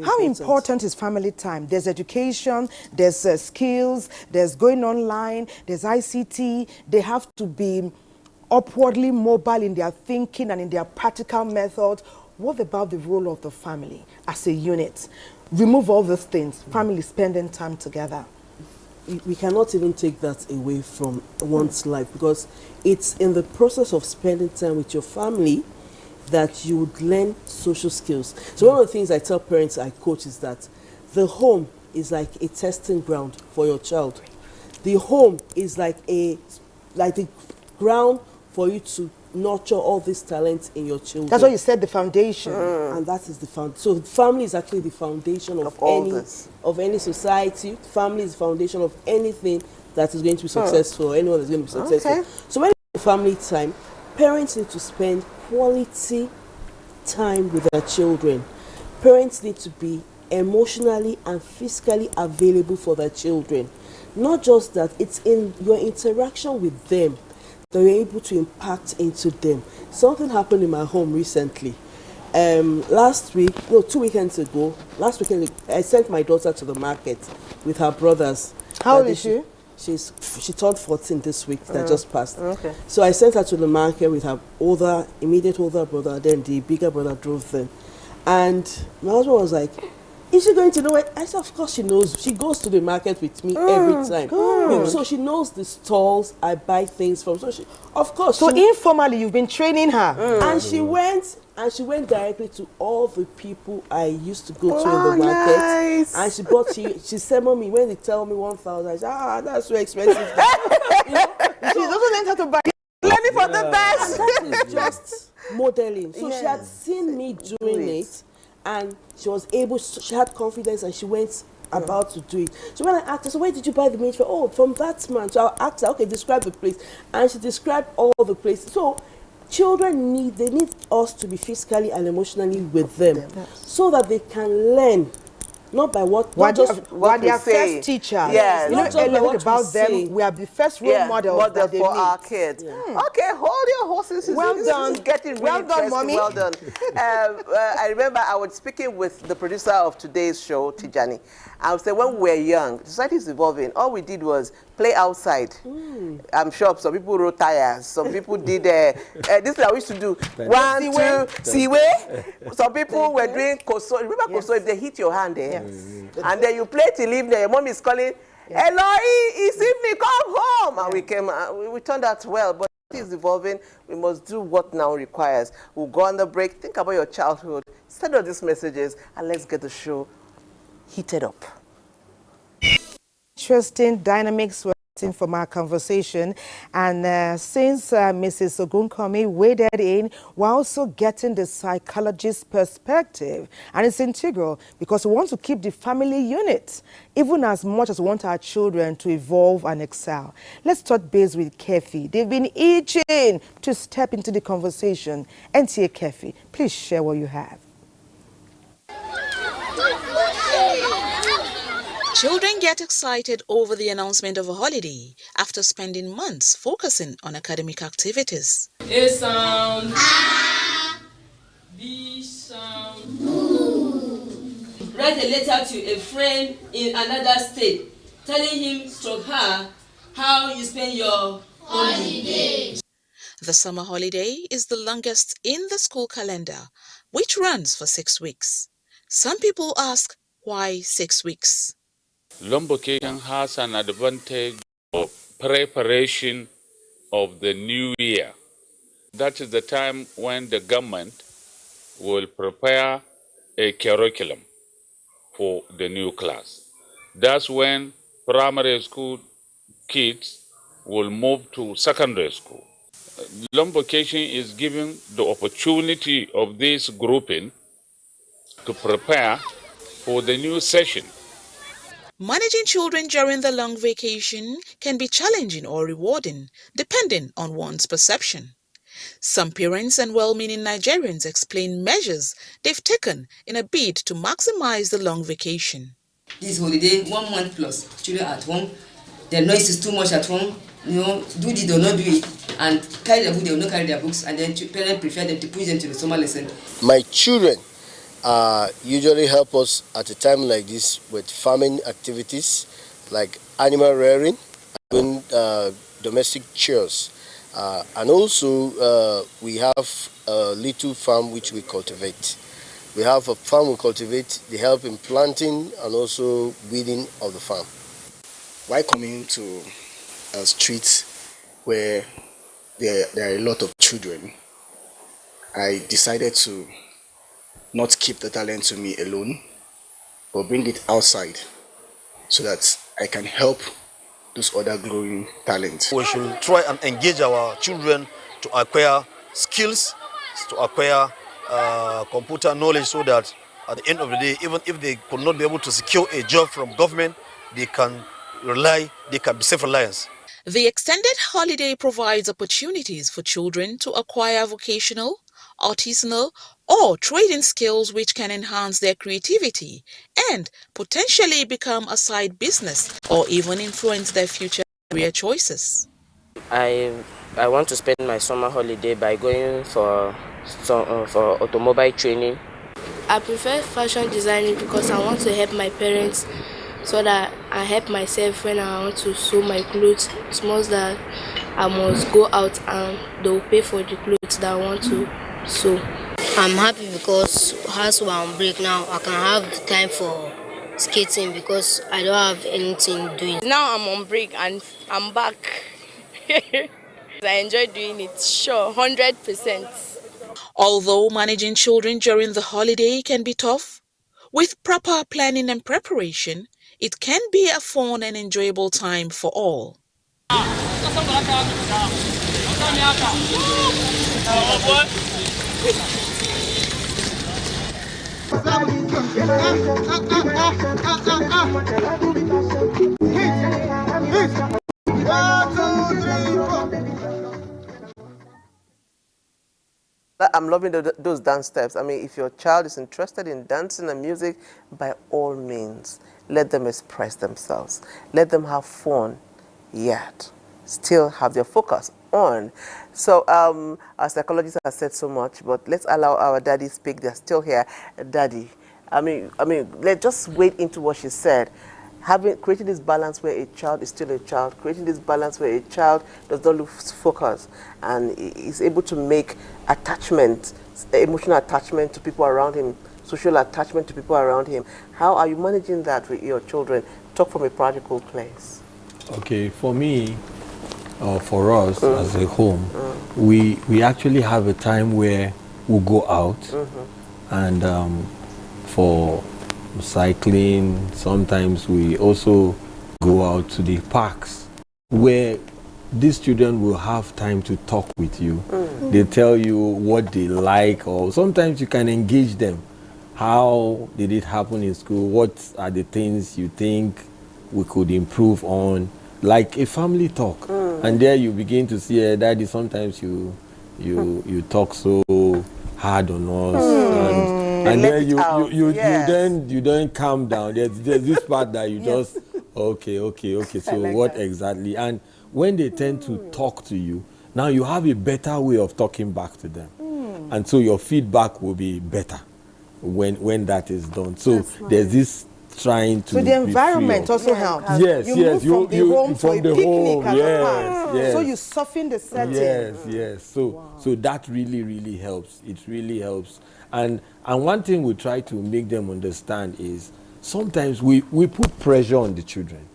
How important is family time? There's education, there's skills, there's going online, there's ICT. They have to be upwardly mobile in their thinking and in their practical methods. What about the role of the family as a unit? Remove all those things, family spending time together. We cannot even take that away from one's life, because it's in the process of spending time with your family that you would learn social skills. So one of the things I tell parents I coach is that the home is like a testing ground for your child. The home is like the ground for you to nurture all these talents in your children. That's why you said the foundation. And that is the foundation. So family is actually the foundation of any society. Family is the foundation of anything that is going to be successful, or anyone that's going to be successful. So when it's family time, parents need to spend quality time with their children. Parents need to be emotionally and physically available for their children. Not just that, it's in your interaction with them that you're able to impact into them. Something happened in my home recently. 2 weekends ago, I sent my daughter to the market with her brothers. How old is she? She turned 14 this week that just passed. Okay. So I sent her to the market with her immediate older brother, then the bigger brother drove them. And my husband was like, is she going to know it? I said, of course she knows. She goes to the market with me every time. So she knows the stalls I buy things from. So informally, you've been training her. And she went directly to all the people I used to go to in the market. Nice. And she sent me, when they tell me 1,000, I said, that's so expensive. She's also learned how to buy. Learning for the best. And that is just modeling. So she had seen me doing it. And she had confidence, and she went about to do it. So when I asked her, so where did you buy the meat from? Oh, from that man. So I asked her, okay, describe the place. And she described all the places. So children need us to be physically and emotionally with them so that they can learn. Not by what they are first teachers. Yes. You know, everything about them, we are the first role models that they for meet. our kids. Okay, hold your horses. Well done. This is getting really well done, interesting. Mommy. Well done. I remember I was speaking with the producer of today's show, Tijani. I would say when we were young, society is evolving. All we did was play outside. I'm sure some people rode tires. Some people did this is what we used to do. 1, 2, siwe. Some people were doing koso. Remember koso? If they hit your hand, and then you play till evening. Your mom is calling, Eloy, it's evening, come home. And we came. We turned out well, but it is evolving. We must do what now requires. We'll go on the break. Think about your childhood. Send us these messages, and let's get the show heated up. Interesting dynamics were from our conversation, and since Mrs. Ogunkomi waded in, we're also getting the psychologist's perspective, and it's integral because we want to keep the family unit even as much as we want our children to evolve and excel. Let's touch base with Kefi. They've been itching to step into the conversation. NTA Kefi, please share what you have. Children get excited over the announcement of a holiday after spending months focusing on academic activities. A sound. A. B sound. Write a letter to a friend in another state, telling him or her how you spend your holiday. The summer holiday is the longest in the school calendar, which runs for 6 weeks. Some people ask, why 6 weeks? Long vacation has an advantage of preparation of the new year. That is the time when the government will prepare a curriculum for the new class. That's when primary school kids will move to secondary school. Long vacation is giving the opportunity of this grouping to prepare for the new session. Managing children during the long vacation can be challenging or rewarding, depending on one's perception. Some parents and well-meaning Nigerians explain measures they've taken in a bid to maximize the long vacation. This holiday, 1 month plus, children at home, the noise is too much at home, do this or not do it, and carry their book, they will not carry their books, and then parents prefer them to push them to the summer lesson. My children usually help us at a time like this with farming activities like animal rearing, doing domestic chores, and also we have a little farm which we cultivate. We have a farm we cultivate, they help in planting and also weeding of the farm. Why coming to a street where there are a lot of children, I decided to not keep the talent to me alone, but bring it outside so that I can help those other growing talents. We should try and engage our children to acquire skills, to acquire computer knowledge, so that at the end of the day, even if they could not be able to secure a job from government, they can be self-reliant. The extended holiday provides opportunities for children to acquire vocational, artisanal, or trading skills which can enhance their creativity and potentially become a side business or even influence their future career choices. I want to spend my summer holiday by going for automobile training. I prefer fashion designing because I want to help my parents so that I help myself when I want to sew my clothes. It's most that I must go out and they'll pay for the clothes that I want to sew. I'm happy because as we're on break now, I can have time for skating because I don't have anything doing. Now I'm on break and I'm back. I enjoy doing it, sure, 100%. Although managing children during the holiday can be tough, with proper planning and preparation, it can be a fun and enjoyable time for all. I'm loving those dance steps. I mean, if your child is interested in dancing and music, by all means, let them express themselves. Let them have fun, yet still have their focus on. So our psychologist has said so much, but let's allow our daddy speak. They're still here. Daddy, I mean, let's just wade into what she said. Creating this balance where a child is still a child, creating this balance where a child does not lose focus and is able to make attachment, emotional attachment to people around him, social attachment to people around him. How are you managing that with your children? Talk from a practical place. Okay, for me, for us as a home, we actually have a time where we go out and for cycling. Sometimes we also go out to the parks where these children will have time to talk with you. They tell you what they like, or sometimes you can engage them. How did it happen in school? What are the things you think we could improve on? Like a family talk. And there you begin to see, Daddy, sometimes you talk so hard on us. And then you don't calm down. There's this part that you just, okay, so like what that. exactly? And when they tend to talk to you, now you have a better way of talking back to them. And so your feedback will be better when that is done. So there's this trying to. So the environment also helps. Yes, you yes. Move from the home to a picnic at the Yes, park. yes. So you soften the setting. Yes. So that really helps. It really helps. And one thing we try to make them understand is sometimes we put pressure on the children,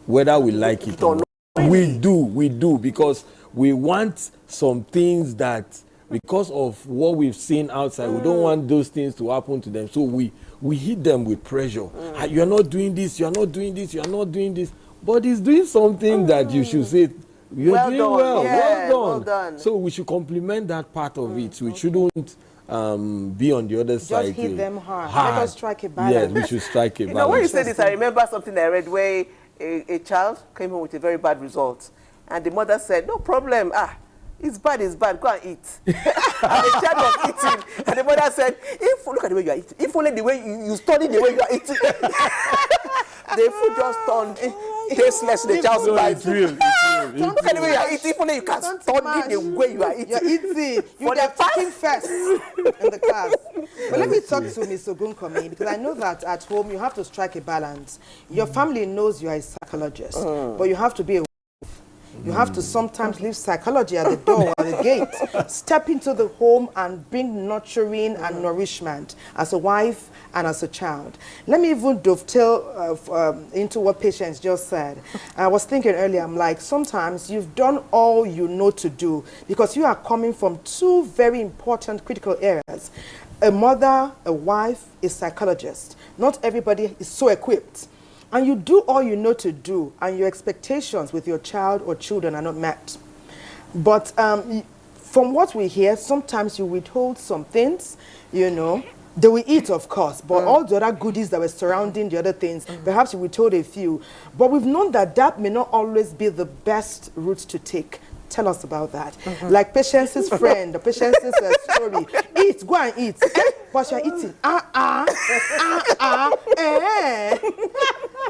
whether we like it or not. We do, because we want some things that, because of what we've seen outside, we don't want those things to happen to them. So we hit them with pressure. You're not doing this, you're not doing this, you're not doing this. But he's doing something that you should say, you're Well doing done. well, Yeah, well done. So we should compliment that part of it. We shouldn't be on the other side. Just hit them hard. Let us strike a balance. Yes, we should strike a balance. You know, when you say this, I remember something I read where a child came home with a very bad result. And the mother said, no problem. It's bad, go and eat. And the child was eating. And the mother said, look at the way you are eating. If only the way you study the way you are eating. The food just turned tasteless in the child's mouth. It's real. Look at the way you are eating. If only you can study the way you are eating. You're eating. You get talking first in the class. But let me talk to Ms. Ogunkomi, because I know that at home you have to strike a balance. Your family knows you are a psychologist, but you have to be a You have to sometimes leave psychology at the door, at the gate, step into the home and bring nurturing and nourishment as a wife and as a child. Let me even dovetail into what Patience just said. I was thinking earlier, I'm like, sometimes you've done all you know to do because you are coming from two very important critical areas. A mother, a wife, a psychologist. Not everybody is so equipped. And you do all you know to do, and your expectations with your child or children are not met. But from what we hear, sometimes you withhold some things, you know. They will eat, of course, but all the other goodies that were surrounding the other things, perhaps you withhold a few. But we've known that that may not always be the best route to take. Tell us about that. Like Patience's friend, Patience's story. Eat, go and eat. But you're eating.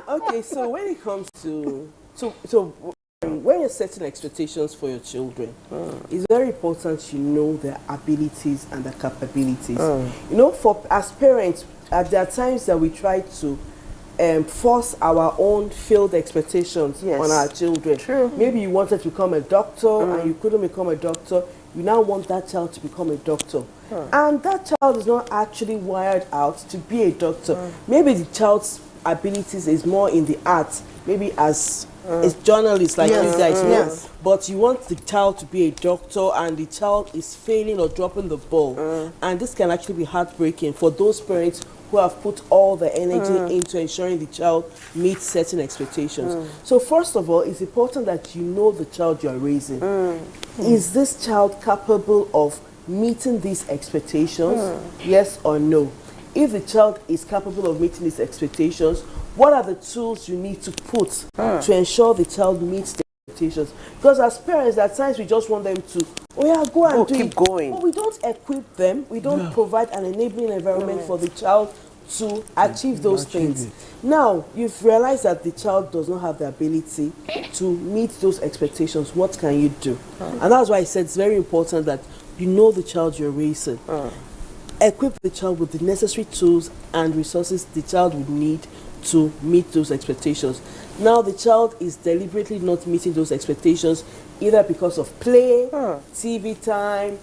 Okay, so when it comes to when you're setting expectations for your children, it's very important you know their abilities and their capabilities. You know, as parents, there are times that we try to force our own failed expectations on our children. True. Maybe you wanted to become a doctor and you couldn't become a doctor. You now want that child to become a doctor. And that child is not actually wired out to be a doctor. Maybe the child's abilities is more in the arts, maybe as a journalist like you guys know. But you want the child to be a doctor and the child is failing or dropping the ball. And this can actually be heartbreaking for those parents who have put all the energy into ensuring the child meets certain expectations. So first of all, it's important that you know the child you are raising. Is this child capable of meeting these expectations? Yes or no? If the child is capable of meeting these expectations, what are the tools you need to put to ensure the child meets the expectations? Because as parents, at times we just want them to, go and do keep it. going. But we don't equip them. We don't provide an enabling environment for the child to achieve those things. Now, you've realized that the child does not have the ability to meet those expectations. What can you do? And that's why I said it's very important that you know the child you're raising. Equip the child with the necessary tools and resources the child would need to meet those expectations. Now the child is deliberately not meeting those expectations either because of play, TV time,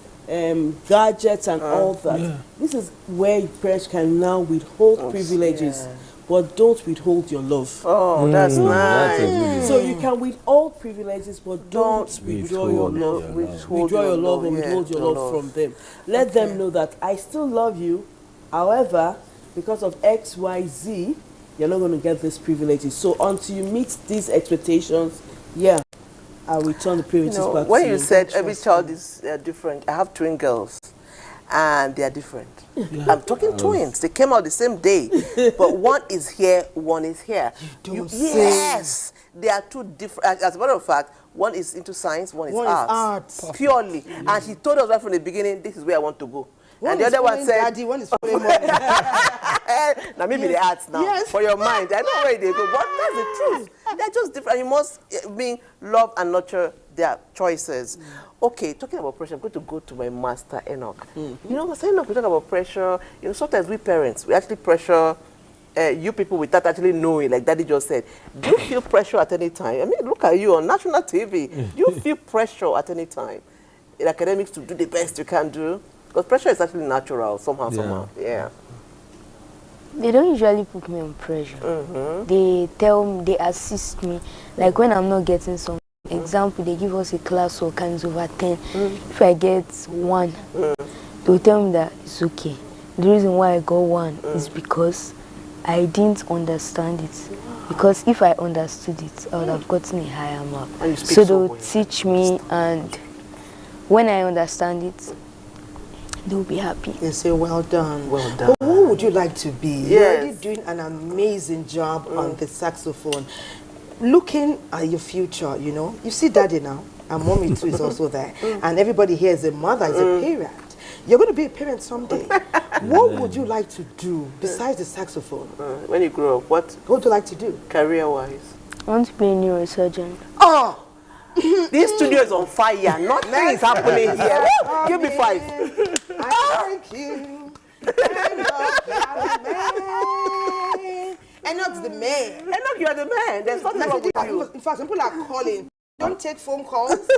gadgets and all that. This is where parents can now withhold privileges, but don't withhold your love. Oh, that's nice. So you can withhold privileges, but don't withdraw your love. Withdraw your love and withhold your love from them. Let them know that I still love you. However, because of X, Y, Z, you're not going to get these privileges. So until you meet these expectations, I'll return the priorities back to when you. you said every child is different, I have twin girls, and they are different. I'm talking twins. They came out the same day, but one is here, one is here. Yes, they are two different. As a matter of fact, one is into science, one is arts. Purely. And she told us right from the beginning, this is where I want to go. And the other one said, Daddy, one is following mommy. Now maybe the arts now. Yes. For your mind. I know where they go, but that's the truth. They're just different. You must love and nurture their choices. Okay, talking about pressure, I'm going to go to my master, Enoch. You know, Enoch, we talk about pressure. You know, sometimes we parents, we actually pressure you people without actually knowing, like Daddy just said. Do you feel pressure at any time? I mean, look at you on national TV. Do you feel pressure at any time in academics to do the best you can do? Because pressure is actually natural, somehow. Yeah. They don't usually put me on pressure. They tell me, they assist me. Like when I'm not getting some example, they give us a class work and it's over 10. If I get 1, they'll tell me that it's okay. The reason why I got 1 is because I didn't understand it. Because if I understood it, I would have gotten a higher mark. So they'll teach me, and when I understand it, they'll be happy. They say, well done. Well done. But who would you like to be? Yes. You're already doing an amazing job on the saxophone. Looking at your future, you know, you see Daddy now, and Mommy too is also there. And everybody here is a mother, is a parent. You're going to be a parent someday. What would you like to do besides the saxophone? When you grow up, what would you like to do? Career-wise? I want to be a neurosurgeon. Oh! This studio is on fire. Nothing is happening here. Give me 5. I thank you. Enoch's the man. Enoch, you're the man. There's nothing wrong with you. In fact, people are calling. Don't take phone calls.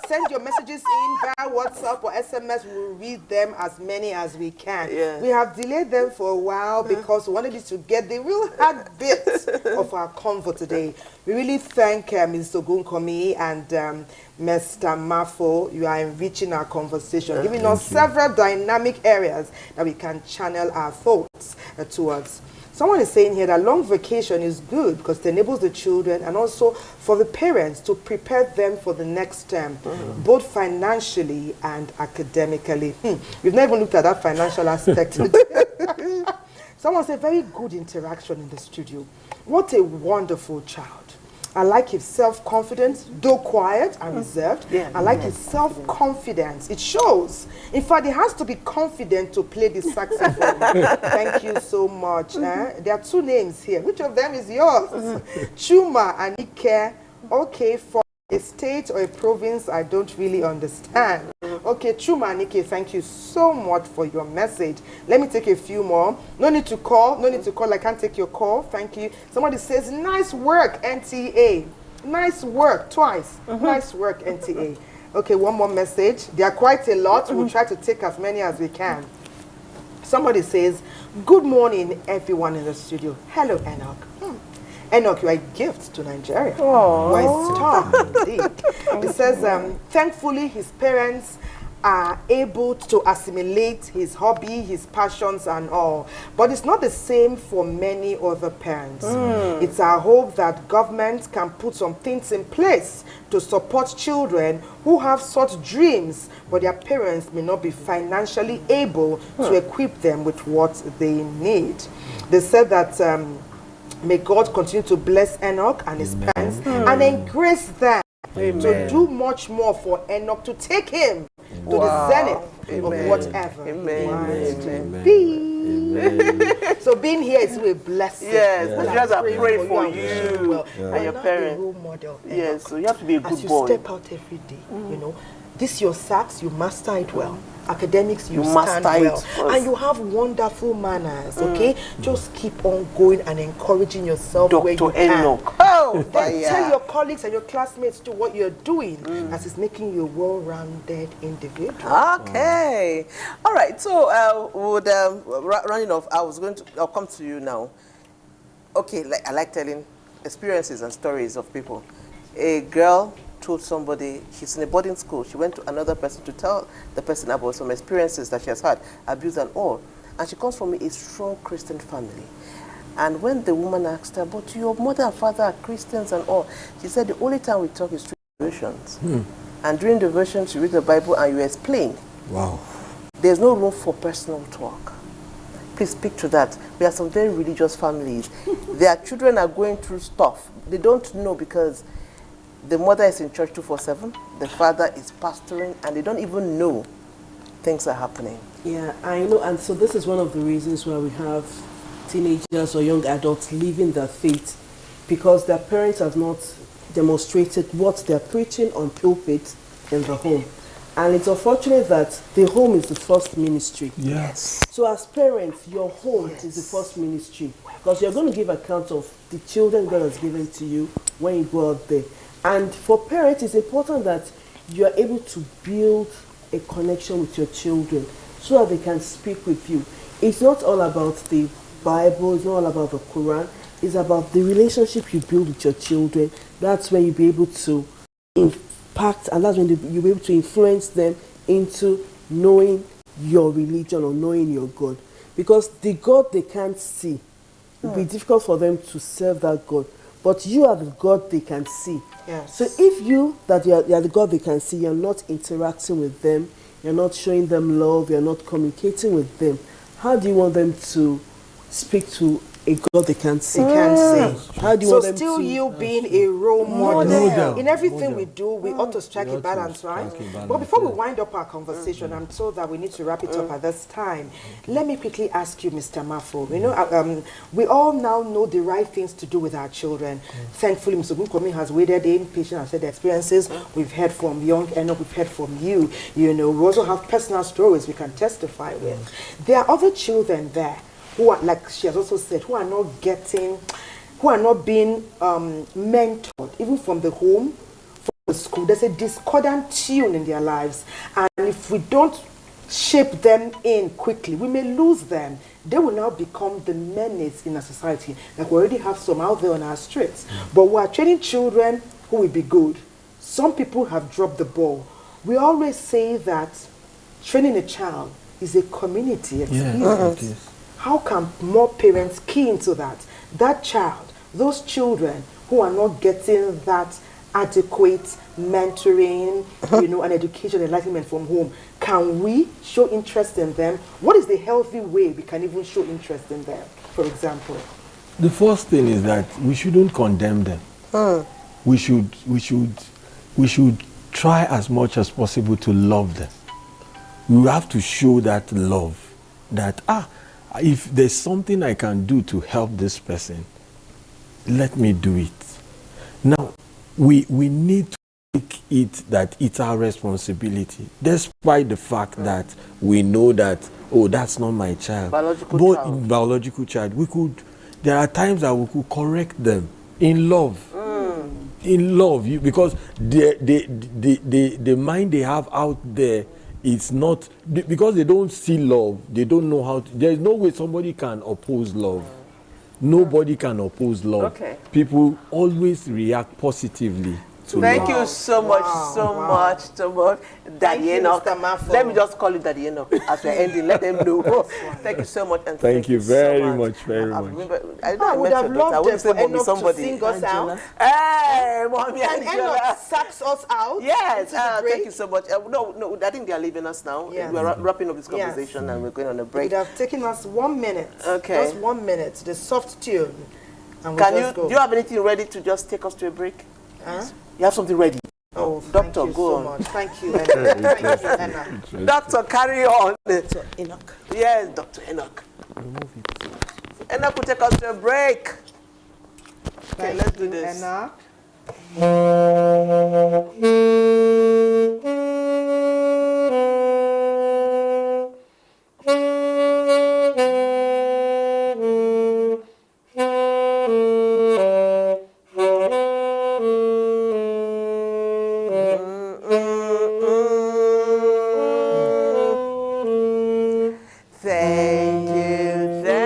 Send your messages in via WhatsApp or SMS. We'll read them as many as we can. Yeah. We have delayed them for a while because we wanted you to get the real hard bits of our convo today. We really thank Mr. Ogunkomi and Mr. Mafo. You are enriching our conversation, giving us several dynamic areas that we can channel our thoughts towards. Someone is saying here that long vacation is good because it enables the children and also for the parents to prepare them for the next term, both financially and academically. We've never looked at that financial aspect. Someone said very good interaction in the studio. What a wonderful child. I like his self-confidence, though quiet and reserved. I like his self-confidence. It shows. In fact, he has to be confident to play the saxophone. Thank you so much. There are 2 names here. Which of them is yours? Chuma and Ike. Okay, for a state or a province, I don't really understand. Okay, Chuma and Ike, thank you so much for your message. Let me take a few more. No need to call. No need to call. I can't take your call. Thank you. Somebody says, nice work, NTA. Nice work. Twice. Nice work, NTA. Okay, one more message. There are quite a lot. We'll try to take as many as we can. Somebody says, good morning, everyone in the studio. Hello, Enoch. Enoch, you are a gift to Nigeria. You are a star, indeed. It says, thankfully, his parents are able to assimilate his hobby, his passions, and all. But it's not the same for many other parents. It's our hope that government can put some things in place to support children who have such dreams, but their parents may not be financially able to equip them with what they need. They said that may God continue to bless Enoch and his parents and engrace them to do much more for Enoch, to take him to the zenith of whatever he wants to be. So being here is a blessing. Yes, the girls are praying for you and your parents. Role model. Yes, so you have to be a good boy. As you step out every day, you know, this your sax, you master it well. Academics, you stand well. And you have wonderful manners, okay? Just keep on going and encouraging yourself where you can. Then tell your colleagues and your classmates to what you're doing as it's making you a well-rounded individual. Okay. All right. So, running off, I'll come to you now. Okay, I like telling experiences and stories of people. A girl told somebody, she's in a boarding school, she went to another person to tell the person about some experiences that she has had, abuse and all. And she comes from a strong Christian family. And when the woman asked her, but your mother and father are Christians and all, she said the only time we talk is devotions. And during devotions, you read the Bible and you explain. Wow. There's no room for personal talk. Please speak to that. We have some very religious families. Their children are going through stuff. They don't know because the mother is in church 247, the father is pastoring, and they don't even know things are happening. Yeah, I know. And so this is one of the reasons why we have teenagers or young adults leaving their faith, because their parents have not demonstrated what they're preaching on pulpit in the home. And it's unfortunate that the home is the first ministry. Yes. So as parents, your home is the first ministry, because you're going to give account of the children God has given to you when you go out there. And for parents, it's important that you are able to build a connection with your children so that they can speak with you. It's not all about the Bible, it's not all about the Quran, it's about the relationship you build with your children. That's when you'll be able to impact, and that's when you'll be able to influence them into knowing your religion or knowing your God. Because the God they can't see, it'll be difficult for them to serve that God. But you are the God they can see. Yes. So if you are the God they can see, you're not interacting with them, you're not showing them love, you're not communicating with them, how do you want them to speak to a God they can't see? They can't see. How do you So want them still to... you being a role model. Model. In everything we do, we ought to strike a balance, right? But before we wind up our conversation, I'm told that we need to wrap it up at this time. Let me quickly ask you, Mr. Mafo, you know, we all now know the right things to do with our children. Thankfully, Mr. Bunkomi has waded in, patient has said experiences. We've heard from young Enoch, we've heard from you. You know, we also have personal stories we can testify with. There are other children there who are, like she has also said, who are not being mentored, even from the home, from the school. There's a discordant tune in their lives. And if we don't shape them in quickly, we may lose them. They will now become the menace in our society. Like we already have some out there on our streets. But we are training children who will be good. Some people have dropped the ball. We always say that training a child is a community experience. Yes, it is. How can more parents key into that? That child, those children who are not getting that adequate mentoring, you know, and education, enlightenment from home, can we show interest in them? What is the healthy way we can even show interest in them, for example? The first thing is that we shouldn't condemn them. We should try as much as possible to love them. We have to show that love, that if there's something I can do to help this person, let me do it. Now, we need to make it that it's our responsibility, despite the fact that we know that, oh, that's not my child. Biological child. There are times that we could correct them in love. In love, because the mind they have out there, it's not, because they don't see love, they don't know how to, there's no way somebody can oppose love. Nobody can oppose love. Okay. People always react positively to Thank love. you so much, Daddy Enoch. Let me just call you Daddy Enoch as we're ending. Let them know. Thank you so much. And Thank you very much, very much. I would have loved them for Enoch to sing us out. Hey, Mommy and Enoch sax us out. Yes, thank you so much. No, I think they are leaving us now. Yes. We're wrapping up this conversation and we're going on a break. It would have taken us 1 minute. Okay. Just 1 minute. The soft tune. And Do you have anything ready to just take us to a break? You have something ready? Oh, Doctor, thank you go so on. much. Thank you, Enoch. Thank you, Enoch. Doctor, carry on. Dr. Enoch. Yes, Dr. Enoch. Enoch will take us to a break. Okay, let's do this. Enoch.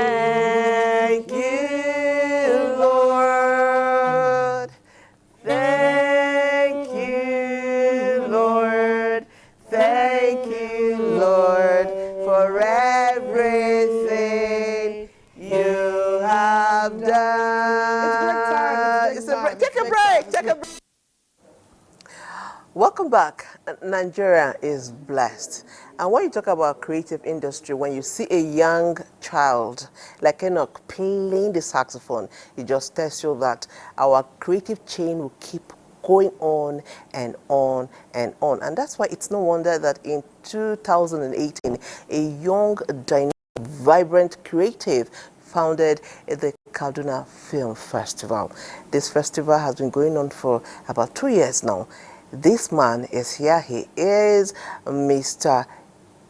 Thank you, Lord. Thank you, Welcome back. Nigeria is blessed. And when you talk about creative industry, when you see a young child like Enoch playing the saxophone, it just tells you that our creative chain will keep going on and on and on. And that's why it's no wonder that in 2018, a young, dynamic, vibrant creative founded the Kaduna Film Festival. This festival has been going on for about 2 years now. This man is here. He is Mr.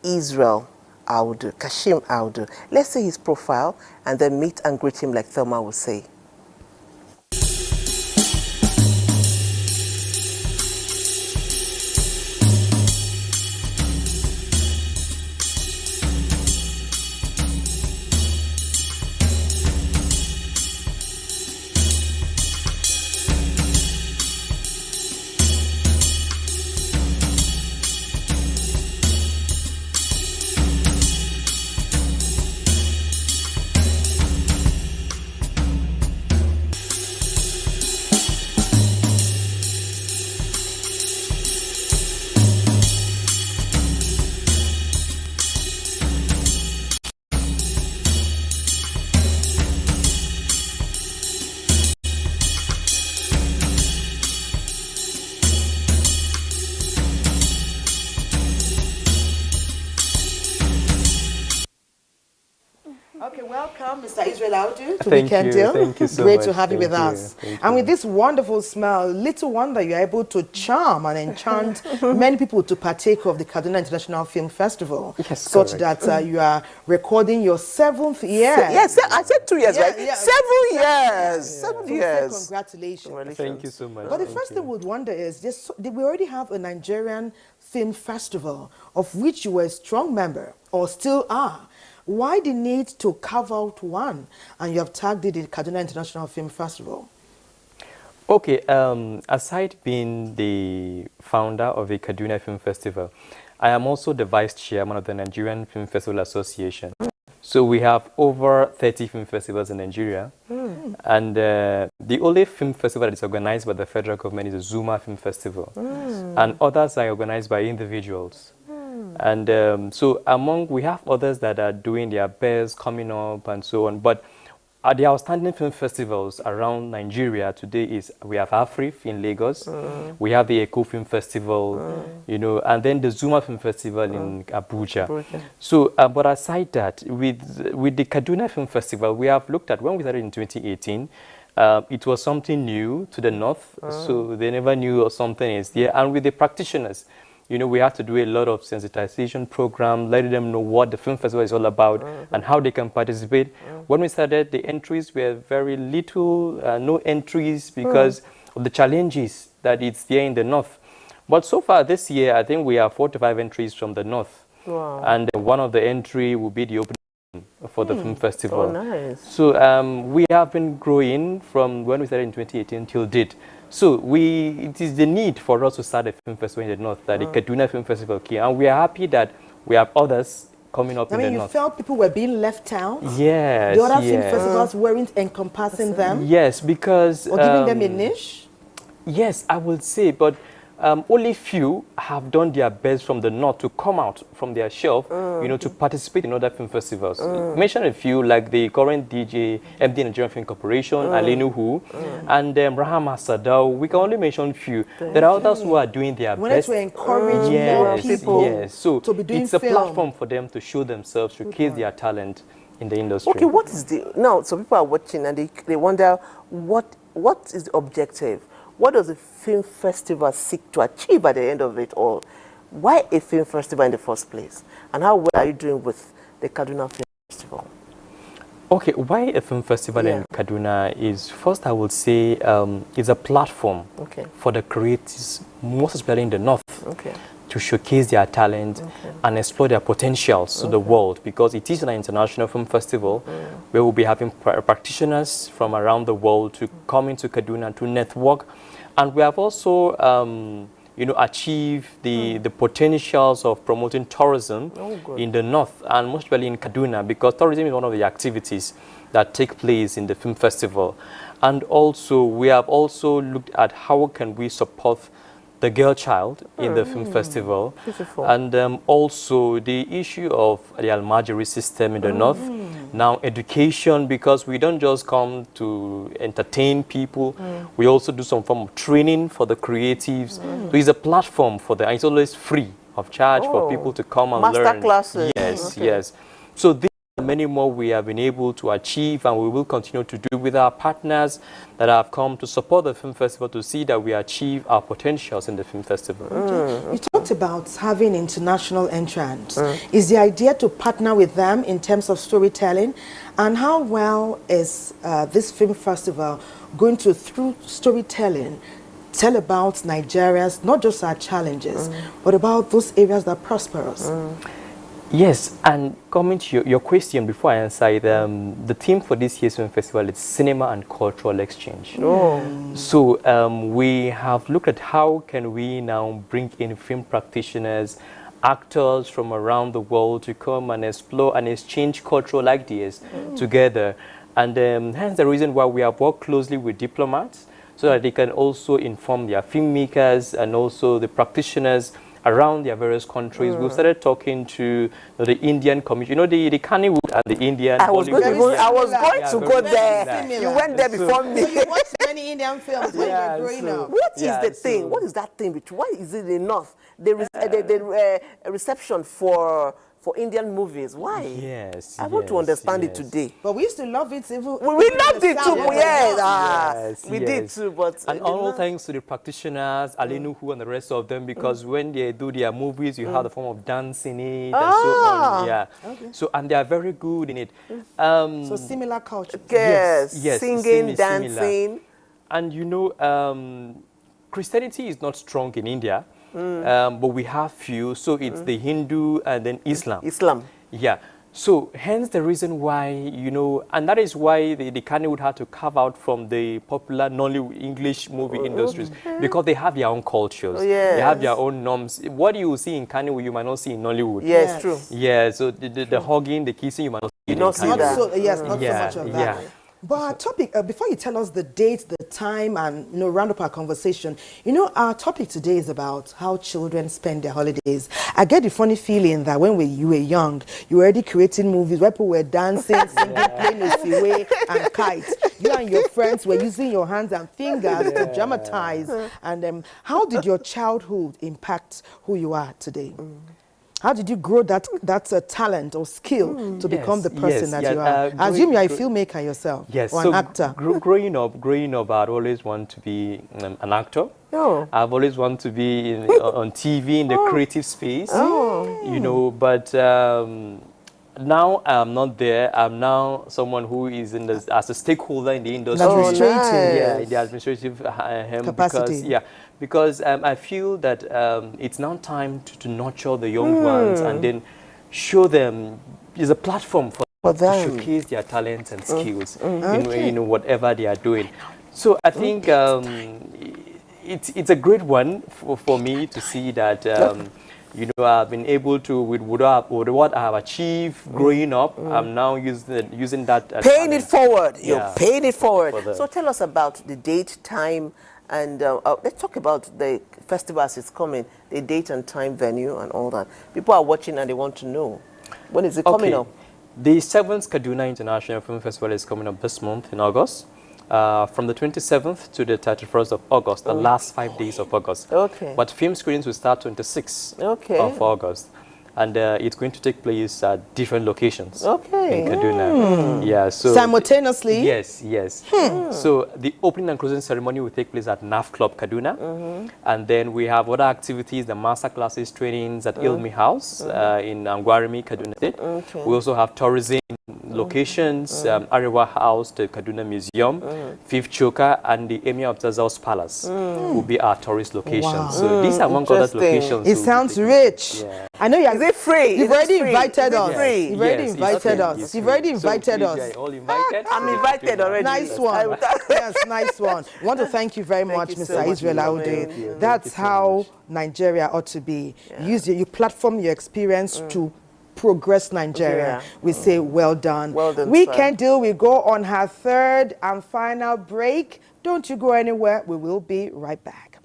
Israel Audu, Kashim Audu. Let's see his profile and then meet and greet him like Thelma would say. Okay, welcome, Mr. Israel Audu, to Thank you so Great much. to have you Thank with you. us. Thank And you. with this wonderful smell, little wonder you're able to charm and enchant many people to partake of the Kaduna International Film Festival. Yes, such correct. that you are recording your 7th year. Yes, I said 2 years, right? Yeah. 7 years. 7 So years. Congratulations. Thank you so much. But the Thank first you. thing we would wonder is, we already have a Nigerian film festival of which you were a strong member, or still are. Why the need to carve out one, and you have tagged it the Kaduna International Film Festival? Okay, aside being the founder of the Kaduna Film Festival, I am also the vice chairman of the Nigerian Film Festival Association. So we have over 30 film festivals in Nigeria. And the only film festival that is organized by the federal government is the Zuma Film Festival. And others are organized by individuals. And we have others that are doing their best, coming up and so on. But the outstanding film festivals around Nigeria today is, we have Afrif in Lagos, we have the Eco Film Festival, and then the Zuma Film Festival in Abuja. So, but aside that, with the Kaduna Film Festival, we have looked at, when we started in 2018, it was something new to the north, so they never knew something is there. And with the practitioners, we have to do a lot of sensitization program, letting them know what the film festival is all about and how they can participate. When we started, the entries were very little, no entries because of the challenges that it's there in the north. But so far this year, I think we have 4 to 5 entries from the north. Wow. And one of the entry will be the opening for the film festival. Oh, nice. So we have been growing from when we started in 2018 till date. So it is the need for us to start a film festival in the north, that the Kaduna Film Festival came. And we are happy that we have others coming up in the north. You felt people were being left out? Yes, the other film festivals weren't encompassing them? Yes, because... Or giving them a niche? Yes, I would say, but only few have done their best from the north to come out from their shelf, to participate in other film festivals. Mention a few, like the current DJ, MD Nigerian Film Corporation, Alinuhu, and Rahama Sadao. We can only mention few. There are others who are doing their best. To encourage more people to be doing it's a platform for them to show themselves, showcase their talent in the industry. Okay, what is now, so people are watching and they wonder, what is the objective? What does a film festival seek to achieve at the end of it all? Why a film festival in the first place? And how well are you doing with the Kaduna Film Festival? Okay, why a film festival in Kaduna is, first I would say, is a platform for the creators, most especially in the north, to showcase their talent and explore their potentials to the world, because it is an international film festival where we'll be having practitioners from around the world to come into Kaduna to network. And we have also, achieved the potentials of promoting tourism in the north, and most especially in Kaduna, because tourism is one of the activities that take place in the film festival. And also, we have also looked at how can we support the girl child in the film festival. Beautiful. And also the issue of the Almajiri system in the north. Now education, because we don't just come to entertain people, we also do some form of training for the creatives. So it's a platform for them. It's always free of charge for people to come and Master learn. classes. Yes, Okay. yes. So these are many more we have been able to achieve, and we will continue to do with our partners that have come to support the film festival to see that we achieve our potentials in the film festival. You talked about having international entrants. Is the idea to partner with them in terms of storytelling? And how well is this film festival going to, through storytelling, tell about Nigerians, not just our challenges, but about those areas that prosper us? Yes, and coming to your question before I answer it, the theme for this year's film festival is cinema and cultural exchange. So we have looked at how can we now bring in film practitioners, actors from around the world to come and explore and exchange cultural ideas together. And hence the reason why we have worked closely with diplomats so that they can also inform their filmmakers and also the practitioners around their various countries. We've started talking to the Indian community, the Kannywood and the Indian I was going to go there. Similar. You went there before me. So you watched many Indian films when you were growing up. What is the thing? What is that thing? Why is it enough? The reception for Indian movies. Why? Yes. I want to understand it today. But we used to love it. Even we loved it too. Yes. We did too. But and all thanks to the practitioners, Alinuhu and the rest of them, because when they do their movies, you have the form of dancing in it and so on. Yeah. Okay. So and they are very good in it. So similar culture. Yes. Yes. Singing, dancing. And Christianity is not strong in India. But we have few, so it's the Hindu and then Islam. Yeah. So hence the reason why, and that is why the Kannywood had to carve out from the popular Nollywood English movie industries, because they have their own cultures. They have their own norms. What you see in Kannywood, you might not see in Nollywood. Yes, true. Yeah, so the hugging, the kissing, you might not see in Kannywood. Yes, not so much of that. But our topic, before you tell us the date, the time, and round up our conversation, our topic today is about how children spend their holidays. I get the funny feeling that when you were young, you were already creating movies where people were dancing, singing, playing Osiwe and kites. You and your friends were using your hands and fingers to dramatize. And how did your childhood impact who you are today? How did you grow that talent or skill to become the person that you are? I assume you're a filmmaker yourself, or an actor. Growing up, I'd always want to be an actor. I've always wanted to be on TV in the creative space. But now I'm not there. I'm now someone who is as a stakeholder in the industry. Yeah, in the administrative capacity. Because I feel that it's now time to nurture the young ones and then show them there's a platform for them to showcase their talents and skills in whatever they are doing. So I think it's a great one for me to see that I've been able to, with what I have achieved growing up, I'm now using that. Paying it forward. You're paying it forward. So tell us about the date, time, and let's talk about the festival as it's coming, the date and time, venue, and all that. People are watching and they want to know. When is it coming up? The 7th Kaduna International Film Festival is coming up this month in August. From the 27th to the 31st of August, the last 5 days of August. But film screenings will start 26th of August. And it's going to take place at different locations in Kaduna. Yeah, so simultaneously? Yes. So the opening and closing ceremony will take place at NAF Club Kaduna. And then we have other activities, the master classes, trainings at Ilmi House in Angwarimi, Kaduna State. We also have tourism locations, Arewa House, the Kaduna Museum, Fifth Choka, and the Emir of Tazal's Palace will be our tourist locations. So these are among other locations. It sounds rich. I know you're. Is it free? You've already invited us. Free. You've already invited us. You've already invited us. All invited. I'm invited already. Nice one. Yes, nice one. I want to thank you very much, Mr. Israel Audu. That's how Nigeria ought to be. You platform your experience to progress Nigeria. We say well done. Well done, we sir. can do. We go on her third and final break. Don't you go anywhere. We will be right back.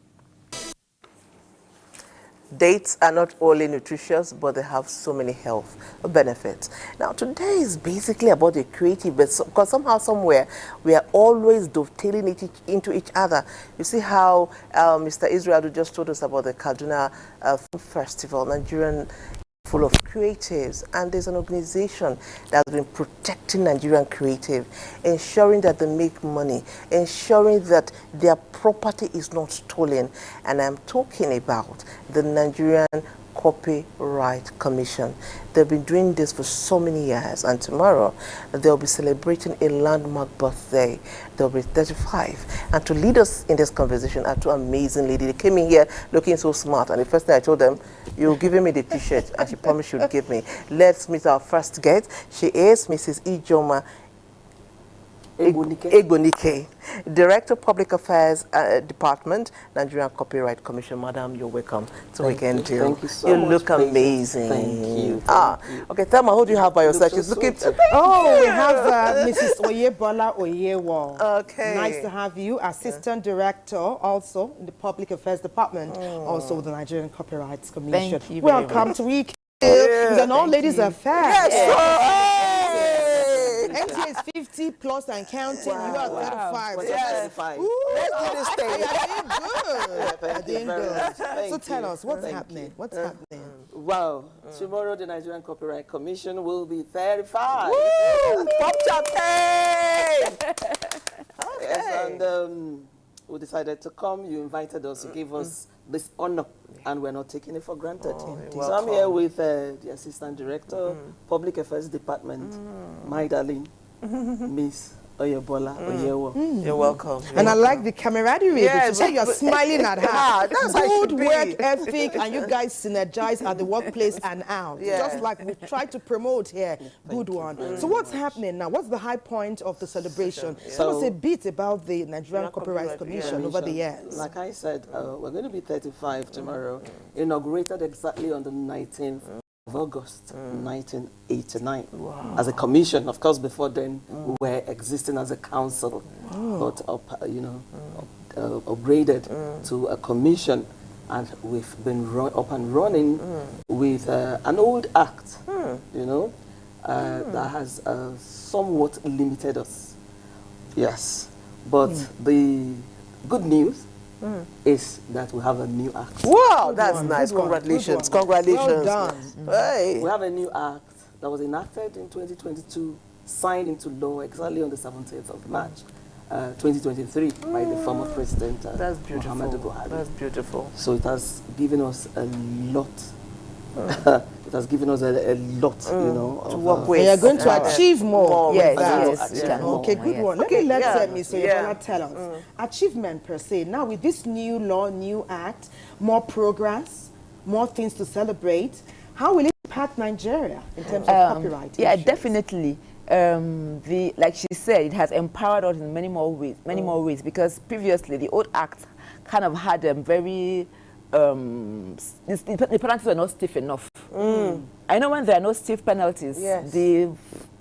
Dates are not only nutritious, but they have so many health benefits. Now, today is basically about the creative, but because somehow, somewhere, we are always dovetailing into each other. You see how Mr. Israel just told us about the Kaduna Film Festival, Nigerian full of creatives, and there's an organization that's been protecting Nigerian creative, ensuring that they make money, ensuring that their property is not stolen. And I'm talking about the Nigerian Copyright Commission. They've been doing this for so many years, and tomorrow they'll be celebrating a landmark birthday. They'll be 35. And to lead us in this conversation are two amazing ladies. They came in here looking so smart, and the first thing I told them, you're giving me the t-shirt, and she promised she would give me. Let's meet our first guest. She is Mrs. Ijoma Egbonike, Director Public Affairs Department, Nigerian Copyright Commission. Madam, you're welcome to Weekend Deal. Thank you so much. You look amazing. Thank you. Okay, Thelma, who do you have by your side? She's looking. We have Mrs. Oyebola Oyewo. Okay. Nice to have you, Assistant Director, also in the Public Affairs Department, also with the Nigerian Copyright Commission. Thank you. Welcome to Weekend Deal. It's an all ladies affair. NTA is 50 plus and counting. You are 35. Well, yes. 35. Let's do this thing. You're doing good. So tell us, what's happening? What's happening? Wow. Tomorrow, the Nigerian Copyright Commission will be 35. Woo! Pop champagne! Yes, and we decided to come. You invited us. You gave us this honor, and we're not taking it for granted. So I'm here with the Assistant Director, Public Affairs Department, my darling, Miss Oyebola Oyewo. You're welcome. And I like the camaraderie. Yes. Today you're smiling at her. That's how it Good should be. work ethic, and you guys synergize at the workplace and out. Yeah. Just like we try to promote here. Good one. So what's happening now? What's the high point of the celebration? Tell us a bit about the Nigerian Copyright Commission over the years. Like I said, we're going to be 35 tomorrow. Inaugurated exactly on the 19th of August 1989 as a commission. Of course, before then we were existing as a council, but upgraded to a commission, and we've been up and running with an old act, that has somewhat limited us. Yes, but the good news is that we have a new act. Wow, that's nice. Congratulations. Congratulations. Well done. Hey. We have a new act that was enacted in 2022, signed into law exactly on the 17th of March, 2023 by the former president, That's beautiful. Muhammadu Buhari. That's beautiful. So it has given us a lot. It has given us a lot, to work with. And you're going to achieve more. Yes. Okay, good one. Let me let Ms. Oyebola tell us. Achievement per se. Now with this new law, new act, more progress, more things to celebrate, how will it impact Nigeria in terms of copyright? Yeah, definitely. Like she said, it has empowered us in many more ways, because previously the old act kind of had a very the penalties were not stiff enough. I know when there are no stiff penalties, the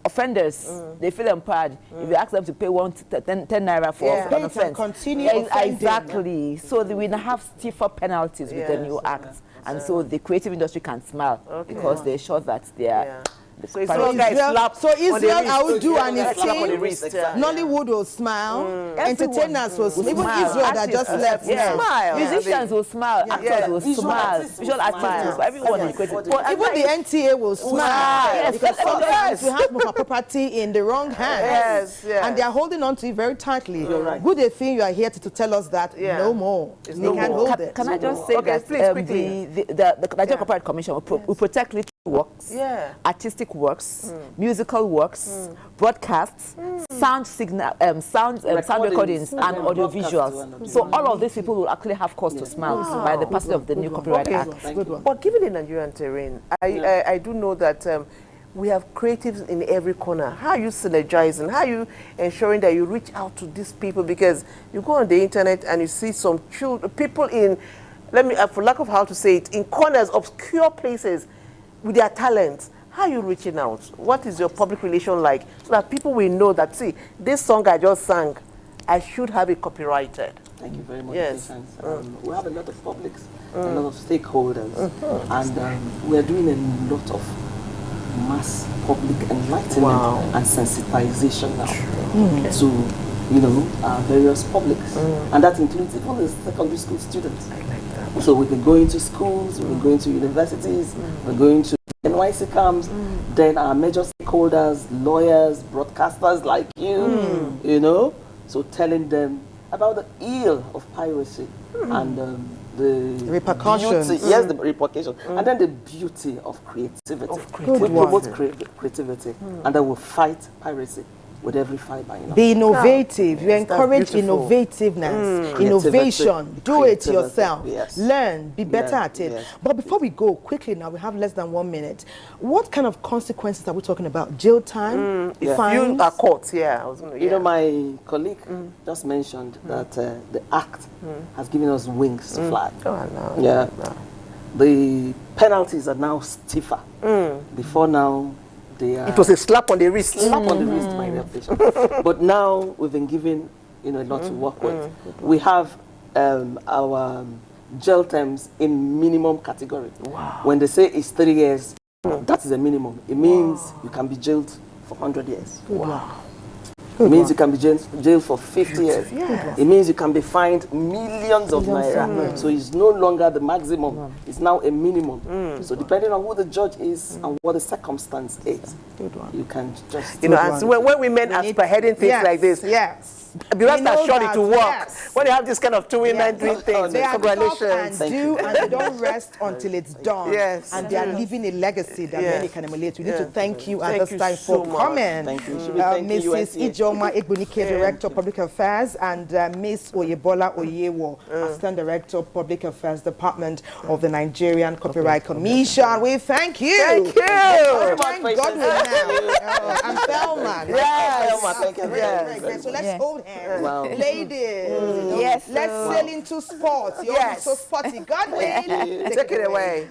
offenders, they feel empowered. If you ask them to pay 10 naira for an offense. Continue exactly. So we now have stiffer penalties with the new act. And so the creative industry can smile because they're sure that they are... So Israel, I will do an Nollywood will smile, entertainers will smile. Even Israel that just left smile. Musicians will smile, actors will smile, visual artists will smile, everyone will create. But even the NTA will smile. Because sometimes we have property in the wrong hands. And they are holding on to it very tightly. Good thing you are here to tell us that no more. They can't hold it. Can I just say that the Nigerian Copyright Commission will protect literature works, artistic works, musical works, broadcasts, sound recordings, and audiovisuals. So all of these people will actually have cause to smile by the passage of the new Copyright Act. But given the Nigerian terrain, I do know that we have creatives in every corner. How are you synergizing? How are you ensuring that you reach out to these people? Because you go on the internet and you see some people in, for lack of how to say it, in corners, obscure places with their talents. How are you reaching out? What is your public relation like? So that people will know that, see, this song I just sang, I should have it copyrighted. Thank you very much, Yes. Patience. We have a lot of publics, a lot of stakeholders, and we're doing a lot of mass public enlightenment and sensitization now to, you know, various publics, and that includes even the secondary school students. I like that. So we've been going to schools, we've been going to universities, we're going to NYC camps, then our major stakeholders, lawyers, broadcasters like you, you know, so telling them about the ill of piracy and the repercussions. Beauty, yes, the repercussions, and then the beauty of creativity. We promote creativity, and then we fight piracy with every fiber. You know? Be innovative. You encourage innovativeness, innovation. Do it yourself. Yes. Learn. Be better at it. Yes. But before we go, quickly now, we have less than 1 minute. What kind of consequences are we talking about? Jail time? Fines? You are caught, You know, my colleague just mentioned that the Act has given us wings to fly. Oh, I know. Yeah. The penalties are now stiffer. Before now, it was a slap on the wrist. Slap on the wrist, my dear patient. But now we've been given, you know, a lot to work with. We have our jail terms in minimum category. Wow. When they say it's 3 years, that is a minimum. It means you can be jailed for 100 years. Wow. It means you can be jailed for 50 years. Yes. It means you can be fined millions of naira. So it's no longer the maximum. It's now a minimum. So depending on who the judge is and what the circumstance is, you can just... You know, and so when women are spearheading things like this, be rest assured it will work. When you have this kind of two women doing things, they congratulations. And they don't rest until it's done. And they are leaving a legacy that many can emulate. We need to thank you at this time for coming. Thank you. Mrs. Ijoma Egbunike, Director of Public Affairs, and Ms. Oyebola Oyewo, Assistant Director of Public Affairs Department of the Nigerian Copyright Commission. We thank you. Thank you. God will now. I'm Thelma. Yes. Thank you. Yes. So let's hold hands. Wow. Ladies, let's sail into sports. You're so sporty. God willing. Take it away.